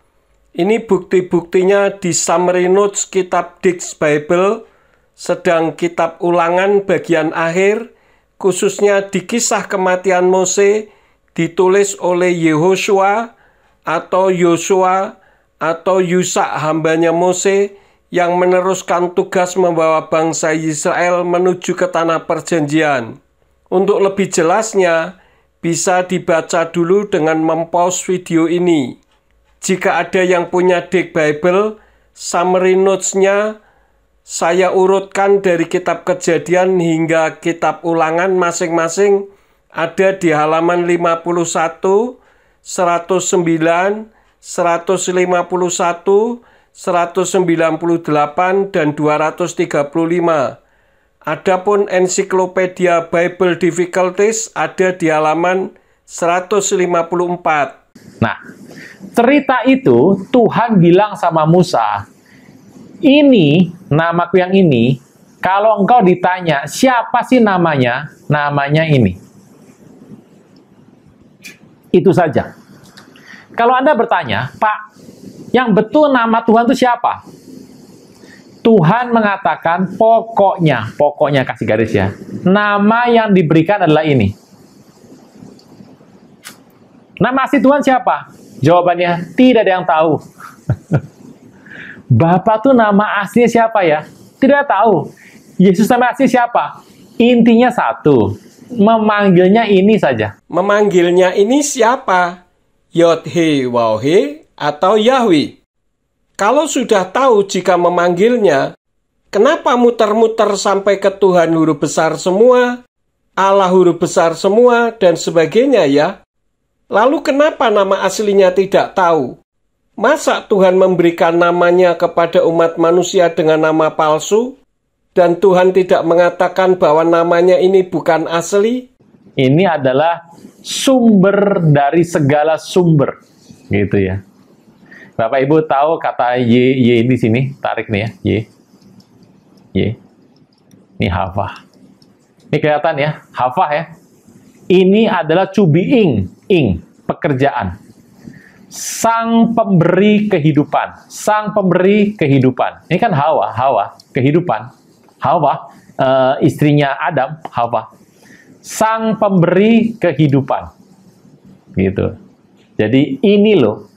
Ini bukti-buktinya di summary notes kitab Dix Bible, sedang kitab Ulangan bagian akhir, khususnya di kisah kematian Mose, ditulis oleh Yehosua atau Yosua atau Yusa hambanya Mose, yang meneruskan tugas membawa bangsa Israel menuju ke tanah perjanjian. Untuk lebih jelasnya, bisa dibaca dulu dengan mempause video ini. Jika ada yang punya Dix Bible, summary notes-nya saya urutkan dari kitab Kejadian hingga kitab Ulangan masing-masing ada di halaman 51, 109, 151, 198 dan 235. Adapun ensiklopedia Bible Difficulties ada di halaman 154. Nah, cerita itu Tuhan bilang sama Musa, ini namaku yang ini, kalau engkau ditanya siapa sih namanya, namanya ini. Itu saja. Kalau Anda bertanya, Pak, yang betul nama Tuhan itu siapa? Tuhan mengatakan pokoknya kasih garis ya. Nama yang diberikan adalah ini. Nama asli Tuhan siapa? Jawabannya, tidak ada yang tahu. Bapa tuh nama aslinya siapa ya? Tidak tahu. Yesus nama asli siapa? Intinya satu. Memanggilnya ini saja. Memanggilnya ini siapa? Yod-He-Waw-He atau Yahweh. Kalau sudah tahu jika memanggilnya, kenapa muter-muter sampai ke Tuhan huruf besar semua, Allah huruf besar semua, dan sebagainya ya? Lalu kenapa nama aslinya tidak tahu? Masa Tuhan memberikan namanya kepada umat manusia dengan nama palsu, dan Tuhan tidak mengatakan bahwa namanya ini bukan asli? Ini adalah sumber dari segala sumber, gitu ya. Bapak Ibu tahu kata Y di sini, tarik nih ya, Y. Ini Hava. Ini kelihatan ya, Hava ya. Ini adalah to be ing, pekerjaan. Sang pemberi kehidupan, sang pemberi kehidupan. Ini kan Hawa, kehidupan. Hawa, istrinya Adam, Hawa. Sang pemberi kehidupan. Gitu. Jadi ini loh,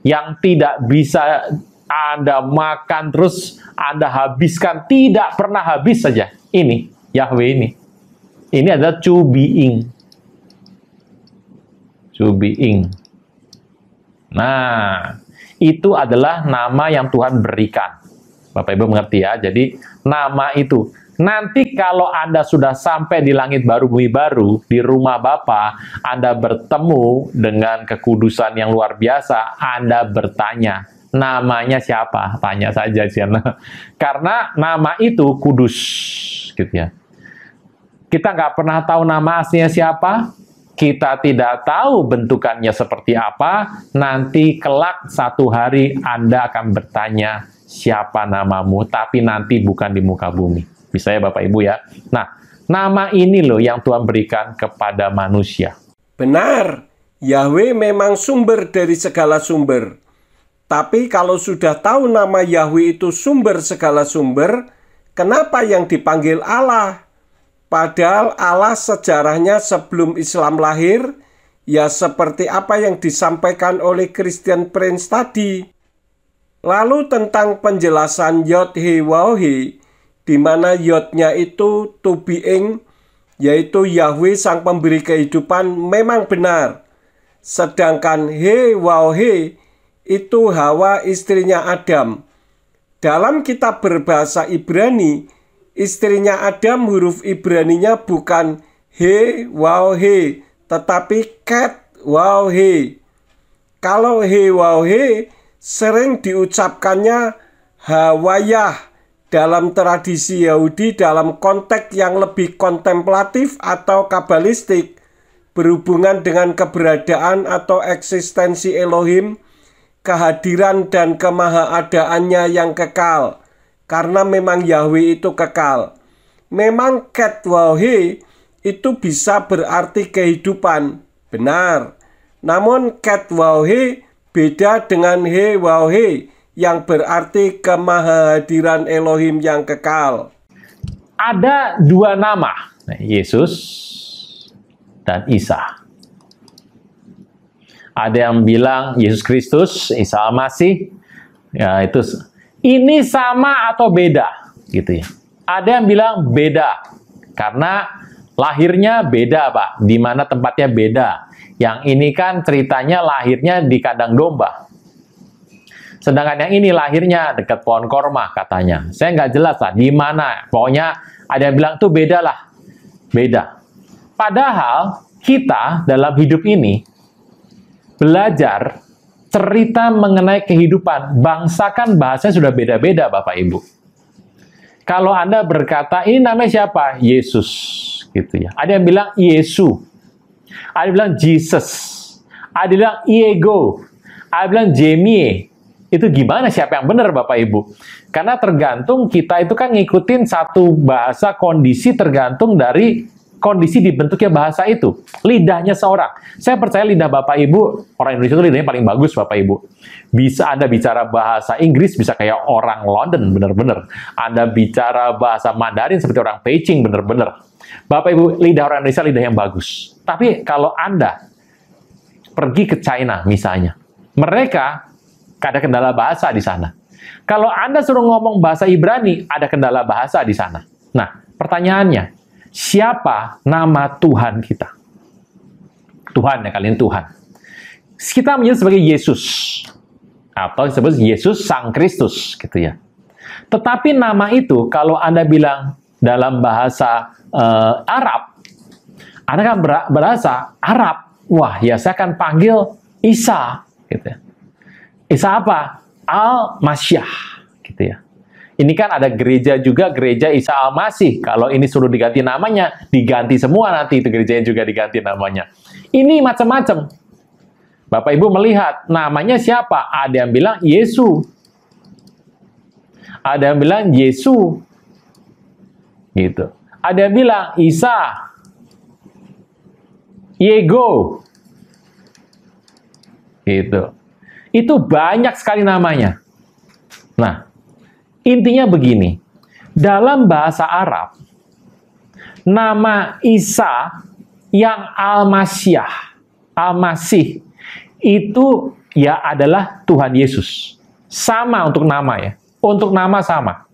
yang tidak bisa Anda makan terus Anda habiskan, tidak pernah habis saja. Ini, Yahweh ini. Ini adalah to being. To being. Nah, itu adalah nama yang Tuhan berikan. Bapak Ibu mengerti ya? Jadi, nama itu. Nanti kalau Anda sudah sampai di langit baru, bumi baru, di rumah Bapa, Anda bertemu dengan kekudusan yang luar biasa, Anda bertanya, namanya siapa? Tanya saja, karena nama itu kudus, gitu ya. Kita nggak pernah tahu nama aslinya siapa, kita tidak tahu bentukannya seperti apa, nanti kelak satu hari Anda akan bertanya, siapa namamu, tapi nanti bukan di muka bumi. Bisa ya Bapak Ibu ya. Nah, nama ini loh yang Tuhan berikan kepada manusia. Benar, Yahweh memang sumber dari segala sumber. Tapi kalau sudah tahu nama Yahweh itu sumber segala sumber, kenapa yang dipanggil Allah? Padahal Allah sejarahnya sebelum Islam lahir, ya seperti apa yang disampaikan oleh Christian Prince tadi. Lalu tentang penjelasan Yod-He-Waw-He, di mana Yod-nya itu to being, yaitu Yahweh sang pemberi kehidupan, memang benar. Sedangkan He-Waw-He itu Hawa istrinya Adam. Dalam kitab berbahasa Ibrani, istrinya Adam huruf Ibraninya bukan He-Waw-He, tetapi Ket. wow he. Kalau he wow he sering diucapkannya hawayah dalam tradisi Yahudi dalam konteks yang lebih kontemplatif atau kabalistik, berhubungan dengan keberadaan atau eksistensi Elohim, kehadiran dan kemahaadaannya yang kekal. Karena memang Yahweh itu kekal. Memang ket wauhe itu bisa berarti kehidupan, benar. Namun ket wauhe beda dengan he wauhe yang berarti kemahadiran Elohim yang kekal. Ada dua nama, Yesus dan Isa. Ada yang bilang Yesus Kristus, Isa Al-Masih, ya itu ini sama atau beda, gitu ya. Ada yang bilang beda karena lahirnya beda, Pak. Di mana tempatnya beda. Yang ini kan ceritanya lahirnya di kandang domba. Sedangkan yang ini lahirnya dekat pohon korma katanya. Saya nggak jelas lah di mana. Pokoknya ada yang bilang tuh beda lah, beda. Padahal kita dalam hidup ini belajar cerita mengenai kehidupan. Bangsa kan bahasanya sudah beda-beda, Bapak Ibu. Kalau Anda berkata, ini namanya siapa? Yesus. Gitu ya. Ada yang bilang Yesu. Ada yang bilang Jesus. Ada yang bilang Iego. Ada yang bilang Jemie. Itu gimana siapa yang benar, Bapak Ibu? Karena tergantung kita itu kan ngikutin satu bahasa kondisi tergantung dari kondisi dibentuknya bahasa itu. Lidahnya seorang. Saya percaya lidah Bapak Ibu, orang Indonesia itu lidahnya paling bagus, Bapak Ibu. Bisa Anda bicara bahasa Inggris, bisa kayak orang London, bener-bener. Anda bicara bahasa Mandarin seperti orang Beijing, bener-bener. Bapak Ibu, lidah orang Indonesia lidah yang bagus. Tapi kalau Anda pergi ke China misalnya, mereka ada kendala bahasa di sana. Kalau Anda suruh ngomong bahasa Ibrani, ada kendala bahasa di sana. Nah, pertanyaannya, siapa nama Tuhan kita? Tuhan ya, kalian Tuhan. Kita menyebut sebagai Yesus. Atau disebut Yesus Sang Kristus, gitu ya. Tetapi nama itu, kalau Anda bilang dalam bahasa Arab, Anda kan berasa Arab. Wah, ya saya akan panggil Isa, gitu ya. Isa apa? Al-Masyah, gitu ya. Ini kan ada gereja juga, gereja Isa Al-Masih. Kalau ini suruh diganti namanya, diganti semua nanti itu gerejanya juga diganti namanya. Ini macam-macam. Bapak Ibu melihat namanya siapa? Ada yang bilang Yesus. Ada yang bilang Yesus. Gitu. Ada yang bilang Isa. Yego. Gitu. Itu banyak sekali namanya. Nah, intinya begini. Dalam bahasa Arab, nama Isa yang Al-Masyah, Al-Masih, itu ya adalah Tuhan Yesus. Sama untuk nama ya. Untuk nama sama.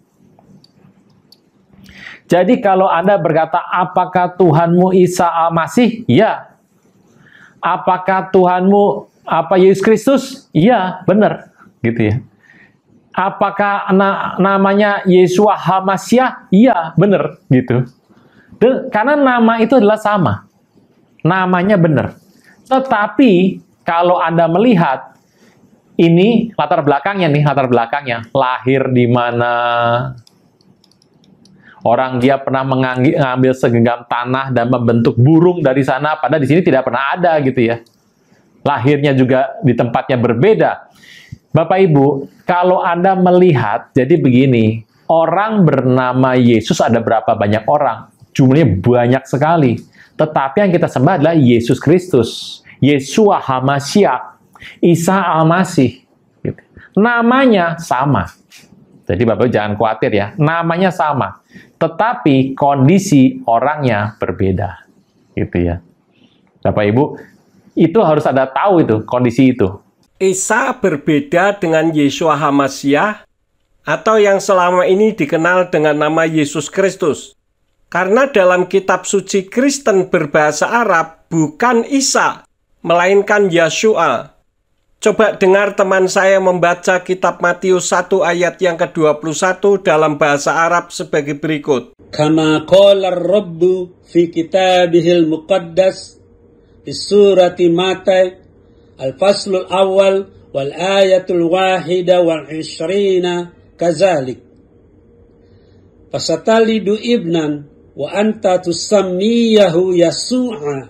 Jadi kalau Anda berkata, apakah Tuhanmu Isa Al-Masih? Ya. Apakah Tuhanmu Yesus Kristus? Iya, benar. Gitu ya. Apakah namanya Yeshua HaMasyiah? Iya, benar. Gitu. Karena nama itu adalah sama. Namanya benar. Tetapi, kalau Anda melihat, ini latar belakangnya nih, latar belakangnya. Lahir di mana? Orang dia pernah mengambil segenggam tanah dan membentuk burung dari sana, padahal di sini tidak pernah ada gitu ya. Lahirnya juga di tempatnya berbeda. Bapak Ibu, kalau Anda melihat, jadi begini, orang bernama Yesus ada berapa banyak orang? Jumlahnya banyak sekali. Tetapi yang kita sembah adalah Yesus Kristus, Yeshua HaMasyiah, Isa Al-Masih. Gitu. Namanya sama. Jadi Bapak jangan khawatir ya, namanya sama. Tetapi kondisi orangnya berbeda. Gitu ya. Bapak Ibu, itu harus ada tahu itu, kondisi itu. Isa berbeda dengan Yeshua HaMasyiah atau yang selama ini dikenal dengan nama Yesus Kristus. Karena dalam kitab suci Kristen berbahasa Arab bukan Isa, melainkan Yeshua. Coba dengar teman saya membaca kitab Matius 1 ayat yang ke-21 dalam bahasa Arab sebagai berikut. Kama qala ar-Rabbu fi kitabihil muqaddas di surati Matta al-faslul awal wal ayatul wahida wal ishrina kazalik. Fasatalidu ibnan wa anta tusammiyahu Yasu'a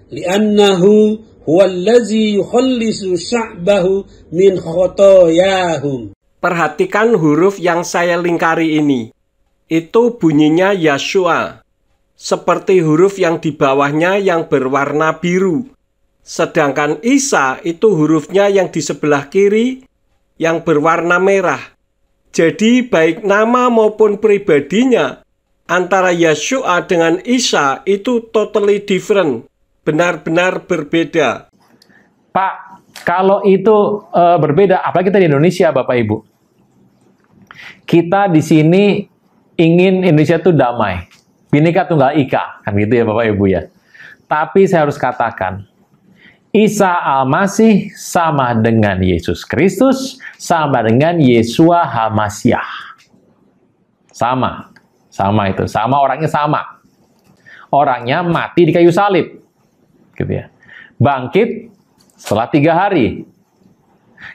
li'annahu huwa allazi yukhallisu sya'bahu min khotoyahum. Perhatikan huruf yang saya lingkari ini. Itu bunyinya Yashua. Seperti huruf yang di bawahnya yang berwarna biru. Sedangkan Isa itu hurufnya yang di sebelah kiri yang berwarna merah. Jadi baik nama maupun pribadinya antara Yeshua dengan Isa itu totally different, benar-benar berbeda. Pak, kalau itu berbeda, apalagi kita di Indonesia, Bapak Ibu. Kita di sini ingin Indonesia itu damai, Bhinneka Tunggal Ika, kan gitu ya Bapak Ibu ya. Tapi saya harus katakan, Isa Al-Masih sama dengan Yesus Kristus, sama dengan Yeshua HaMashiach. Sama itu, sama orangnya sama. Orangnya mati di kayu salib, gitu ya. Bangkit setelah 3 hari,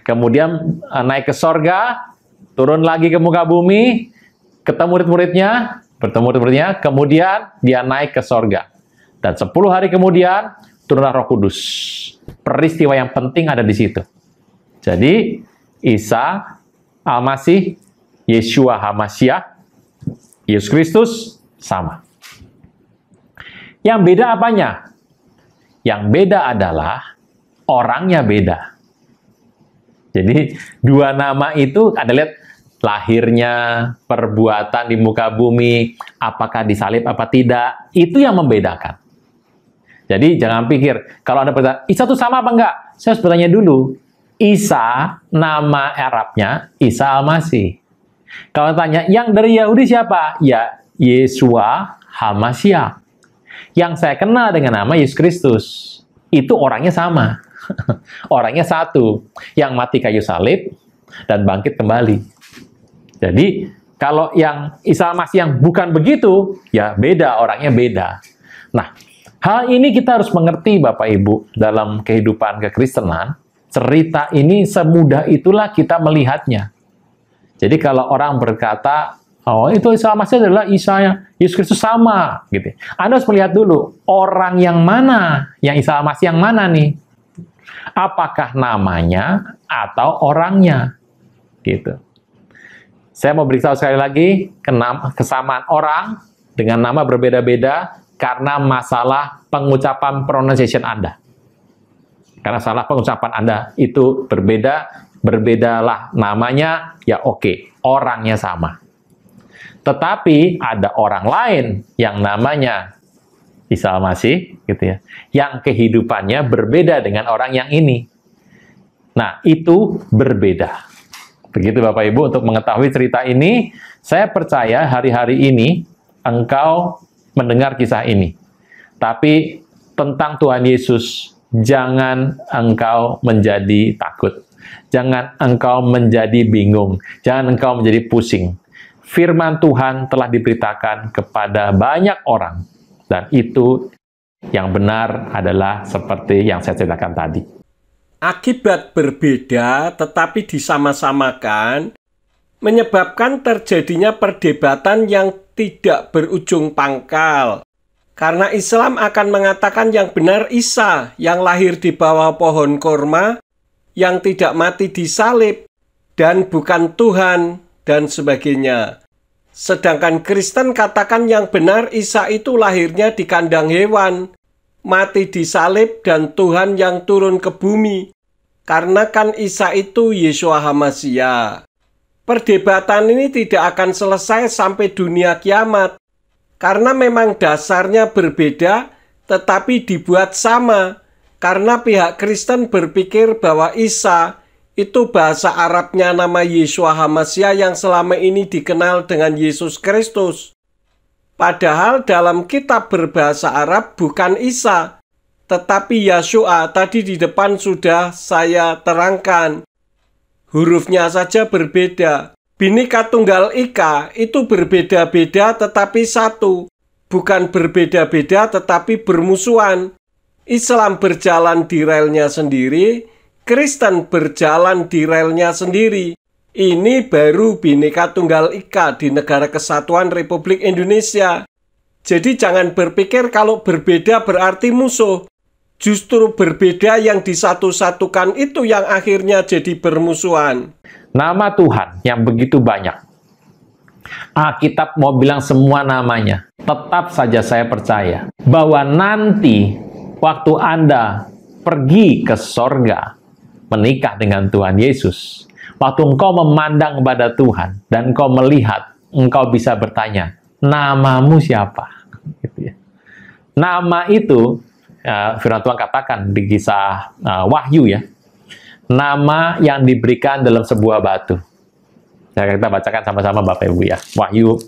kemudian naik ke sorga, turun lagi ke muka bumi, ketemu murid-muridnya, kemudian dia naik ke sorga. Dan 10 hari kemudian, turunlah Roh Kudus. Peristiwa yang penting ada di situ. Jadi, Isa Al-Masih, Yeshua HaMashiach, Yesus Kristus, sama. Yang beda apanya? Yang beda adalah orangnya beda. Jadi, 2 nama itu, Anda lihat, lahirnya, perbuatan di muka bumi, apakah disalib apa tidak, itu yang membedakan. Jadi jangan pikir, kalau Anda bertanya, Isa itu sama apa enggak? Saya harus bertanya dulu. Isa, nama Arabnya, Isa Al-Masih. Kalau tanya, yang dari Yahudi siapa? Ya, Yeshua HaMashiach. Yang saya kenal dengan nama Yesus Kristus. Itu orangnya sama. Orangnya satu. Yang mati kayu salib, dan bangkit kembali. Jadi, kalau yang Isa Al-Masih yang bukan begitu, ya beda, orangnya beda. Nah, hal ini kita harus mengerti Bapak Ibu dalam kehidupan kekristenan. Cerita ini semudah itulah kita melihatnya. Jadi kalau orang berkata, oh itu Isa Al-Masih adalah Isa Yesus Kristus sama, gitu. Anda harus melihat dulu orang yang mana, yang Isa Al-Masih yang mana nih? Apakah namanya atau orangnya, gitu. Saya mau beritahu sekali lagi kesamaan orang dengan nama berbeda-beda. Karena masalah pengucapan pronunciation Anda. Karena salah pengucapan Anda itu berbedalah namanya, ya oke, orangnya sama. Tetapi ada orang lain yang namanya Isa Al-Masih, gitu ya, yang kehidupannya berbeda dengan orang yang ini. Nah, itu berbeda. Begitu Bapak Ibu, untuk mengetahui cerita ini, saya percaya hari-hari ini engkau mendengar kisah ini. Tapi tentang Tuhan Yesus, jangan engkau menjadi takut. Jangan engkau menjadi bingung. Jangan engkau menjadi pusing. Firman Tuhan telah diberitakan kepada banyak orang. Dan itu yang benar adalah seperti yang saya ceritakan tadi. Akibat berbeda tetapi disama-samakan menyebabkan terjadinya perdebatan yang tidak berujung pangkal. Karena Islam akan mengatakan yang benar Isa yang lahir di bawah pohon korma, yang tidak mati di salib, dan bukan Tuhan, dan sebagainya. Sedangkan Kristen katakan yang benar Isa itu lahirnya di kandang hewan, mati di salib, dan Tuhan yang turun ke bumi. Karena kan Isa itu Yeshua HaMashiach. Perdebatan ini tidak akan selesai sampai dunia kiamat. Karena memang dasarnya berbeda, tetapi dibuat sama. Karena pihak Kristen berpikir bahwa Isa itu bahasa Arabnya nama Yeshua HaMashiach yang selama ini dikenal dengan Yesus Kristus. Padahal dalam kitab berbahasa Arab bukan Isa, tetapi Yeshua. Tadi di depan sudah saya terangkan. Hurufnya saja berbeda. Bhinneka Tunggal Ika itu berbeda-beda tetapi satu. Bukan berbeda-beda tetapi bermusuhan. Islam berjalan di relnya sendiri, Kristen berjalan di relnya sendiri. Ini baru Bhinneka Tunggal Ika di Negara Kesatuan Republik Indonesia. Jadi jangan berpikir kalau berbeda berarti musuh. Justru berbeda yang disatu-satukan itu yang akhirnya jadi bermusuhan. Nama Tuhan yang begitu banyak. Alkitab mau bilang semua namanya. Tetap saja saya percaya bahwa nanti waktu Anda pergi ke sorga, menikah dengan Tuhan Yesus, waktu engkau memandang kepada Tuhan dan engkau melihat, engkau bisa bertanya, namamu siapa? Gitu ya. Nama itu, firman Tuhan katakan di kisah Wahyu ya, nama yang diberikan dalam sebuah batu. Kita bacakan sama-sama Bapak Ibu ya. Wahyu,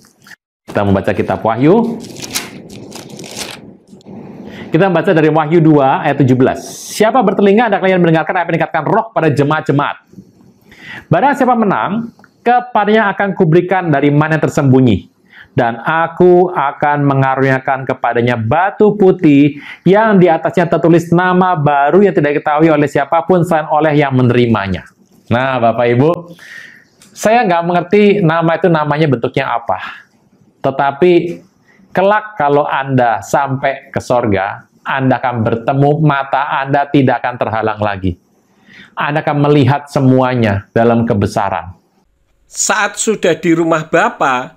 kita membaca kitab Wahyu. Kita membaca dari Wahyu 2 ayat 17. Siapa bertelinga hendaklah ia mendengarkan apa yang dikatakan Roh pada jemaat-jemaat. Barang siapa menang, kepadanya akan kuberikan dari mana yang tersembunyi. Dan aku akan mengaruniakan kepadanya batu putih yang di atasnya tertulis nama baru yang tidak diketahui oleh siapapun selain oleh yang menerimanya. Nah, Bapak Ibu, saya nggak mengerti nama itu namanya bentuknya apa. Tetapi kelak kalau Anda sampai ke sorga, Anda akan bertemu, mata Anda tidak akan terhalang lagi. Anda akan melihat semuanya dalam kebesaran. Saat sudah di rumah Bapa,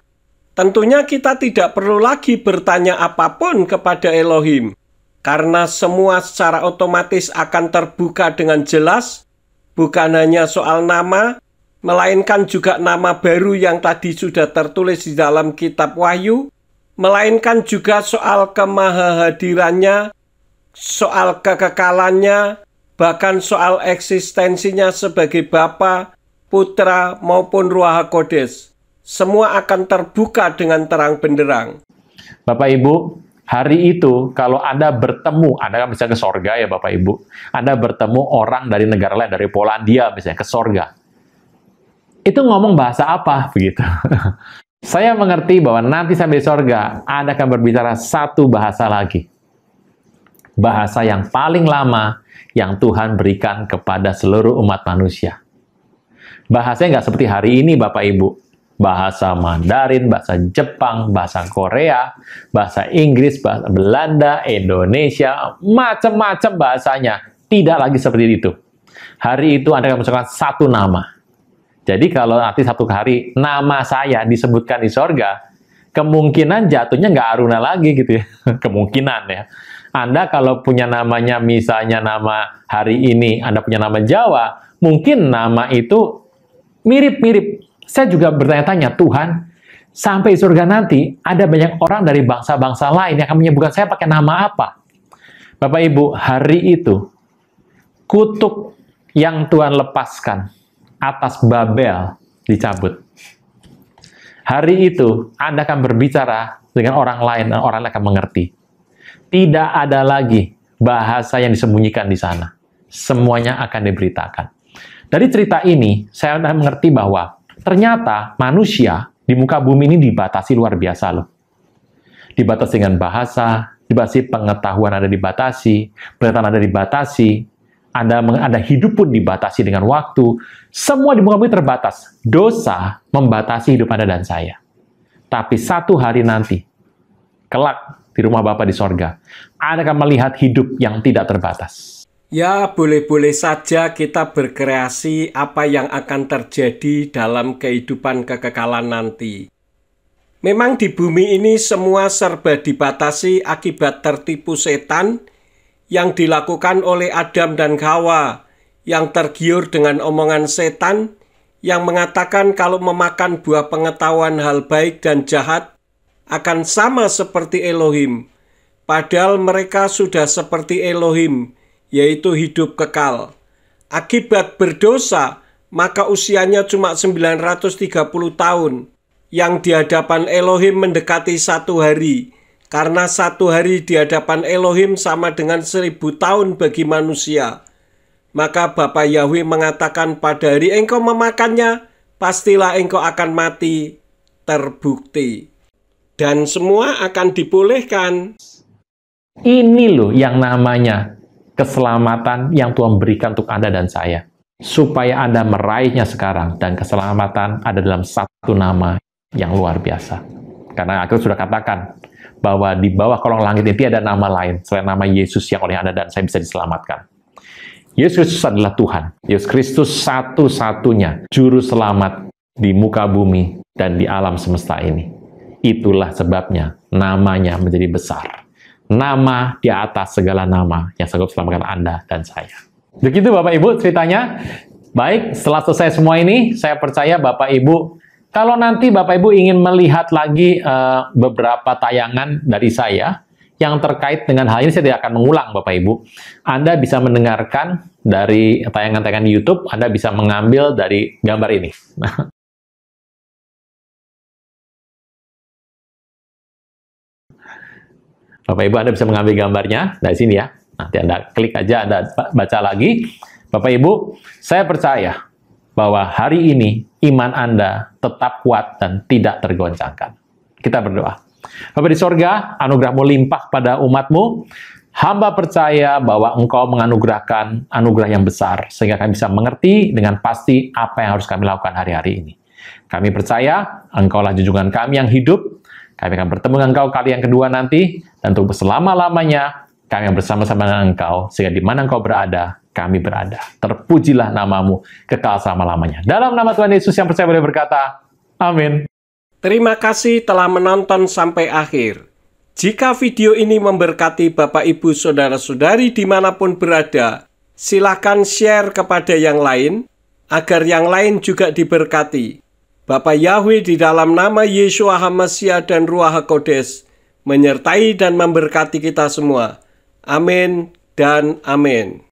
tentunya kita tidak perlu lagi bertanya apapun kepada Elohim, karena semua secara otomatis akan terbuka dengan jelas, bukan hanya soal nama, melainkan juga nama baru yang tadi sudah tertulis di dalam kitab Wahyu, melainkan juga soal kemahahadirannya, soal kekekalannya, bahkan soal eksistensinya sebagai Bapa, Putra, maupun Ruach HaKodes. Semua akan terbuka dengan terang benderang. Bapak Ibu, hari itu kalau Anda bertemu, Anda kan bisa ke sorga ya Bapak Ibu. Anda bertemu orang dari negara lain, dari Polandia misalnya, ke sorga. Itu ngomong bahasa apa begitu? Saya mengerti bahwa nanti sampai di sorga, Anda akan berbicara satu bahasa lagi. Bahasa yang paling lama yang Tuhan berikan kepada seluruh umat manusia. Bahasanya nggak seperti hari ini Bapak Ibu. Bahasa Mandarin, bahasa Jepang, bahasa Korea, bahasa Inggris, bahasa Belanda, Indonesia, macam-macam bahasanya. Tidak lagi seperti itu. Hari itu Anda akan mengucapkan satu nama. Jadi kalau nanti satu hari nama saya disebutkan di sorga, kemungkinan jatuhnya nggak Aruna lagi gitu ya. Kemungkinan ya. Anda kalau punya namanya misalnya nama hari ini, Anda punya nama Jawa, mungkin nama itu mirip-mirip. Saya juga bertanya-tanya, Tuhan, sampai surga nanti, ada banyak orang dari bangsa-bangsa lain yang akan menyebutkan saya pakai nama apa? Bapak Ibu, hari itu, kutuk yang Tuhan lepaskan atas Babel dicabut. Hari itu, Anda akan berbicara dengan orang lain, dan orang lain akan mengerti. Tidak ada lagi bahasa yang disembunyikan di sana. Semuanya akan diberitakan. Dari cerita ini, saya sudah mengerti bahwa ternyata manusia di muka bumi ini dibatasi luar biasa loh. Dibatasi dengan bahasa, dibatasi pengetahuan ada dibatasi, pengetahuan ada dibatasi, Anda hidup pun dibatasi dengan waktu. Semua di muka bumi terbatas. Dosa membatasi hidup Anda dan saya. Tapi satu hari nanti, kelak di rumah Bapa di sorga, Anda akan melihat hidup yang tidak terbatas. Ya, boleh-boleh saja kita berkreasi apa yang akan terjadi dalam kehidupan kekekalan nanti. Memang di bumi ini semua serba dibatasi akibat tertipu setan yang dilakukan oleh Adam dan Hawa, yang tergiur dengan omongan setan yang mengatakan kalau memakan buah pengetahuan hal baik dan jahat akan sama seperti Elohim. Padahal mereka sudah seperti Elohim, yaitu hidup kekal. Akibat berdosa, maka usianya cuma 930 tahun. Yang di hadapan Elohim mendekati 1 hari. Karena 1 hari di hadapan Elohim sama dengan 1000 tahun bagi manusia. Maka Bapa Yahweh mengatakan pada hari engkau memakannya, pastilah engkau akan mati, terbukti. Dan semua akan dibolehkan. Ini loh yang namanya keselamatan yang Tuhan berikan untuk Anda dan saya. Supaya Anda meraihnya sekarang, dan keselamatan ada dalam satu nama yang luar biasa. Karena aku sudah katakan bahwa di bawah kolong langit ini ada nama lain selain nama Yesus yang oleh Anda dan saya bisa diselamatkan. Yesus Kristus adalah Tuhan. Yesus Kristus satu-satunya juru selamat di muka bumi dan di alam semesta ini. Itulah sebabnya namanya menjadi besar. Nama di atas segala nama yang sanggup selamatkan Anda dan saya. Begitu Bapak Ibu ceritanya. Baik, setelah selesai semua ini, saya percaya Bapak Ibu, kalau nanti Bapak Ibu ingin melihat lagi beberapa tayangan dari saya yang terkait dengan hal ini, saya tidak akan mengulang Bapak Ibu. Anda bisa mendengarkan dari tayangan-tayangan di YouTube, Anda bisa mengambil dari gambar ini. Bapak Ibu, Anda bisa mengambil gambarnya dari sini ya. Nanti Anda klik aja, Anda baca lagi. Bapak Ibu, saya percaya bahwa hari ini iman Anda tetap kuat dan tidak tergoncangkan. Kita berdoa. Bapa di sorga, anugerah-Mu limpah pada umat-Mu. Hamba percaya bahwa Engkau menganugerahkan anugerah yang besar, sehingga kami bisa mengerti dengan pasti apa yang harus kami lakukan hari-hari ini. Kami percaya Engkau-lah junjungan kami yang hidup. Kami akan bertemu dengan Engkau kali yang kedua nanti, dan untuk selama-lamanya, kami akan bersama-sama dengan Engkau, sehingga di mana Engkau berada, kami berada. Terpujilah nama-Mu, kekal selama-lamanya. Dalam nama Tuhan Yesus yang percaya boleh berkata, amin. Terima kasih telah menonton sampai akhir. Jika video ini memberkati Bapak, Ibu, Saudara-saudari dimanapun berada, silakan share kepada yang lain, agar yang lain juga diberkati. Bapa Yahweh di dalam nama Yeshua HaMashiach dan Ruach HaKodes menyertai dan memberkati kita semua. Amin dan amin.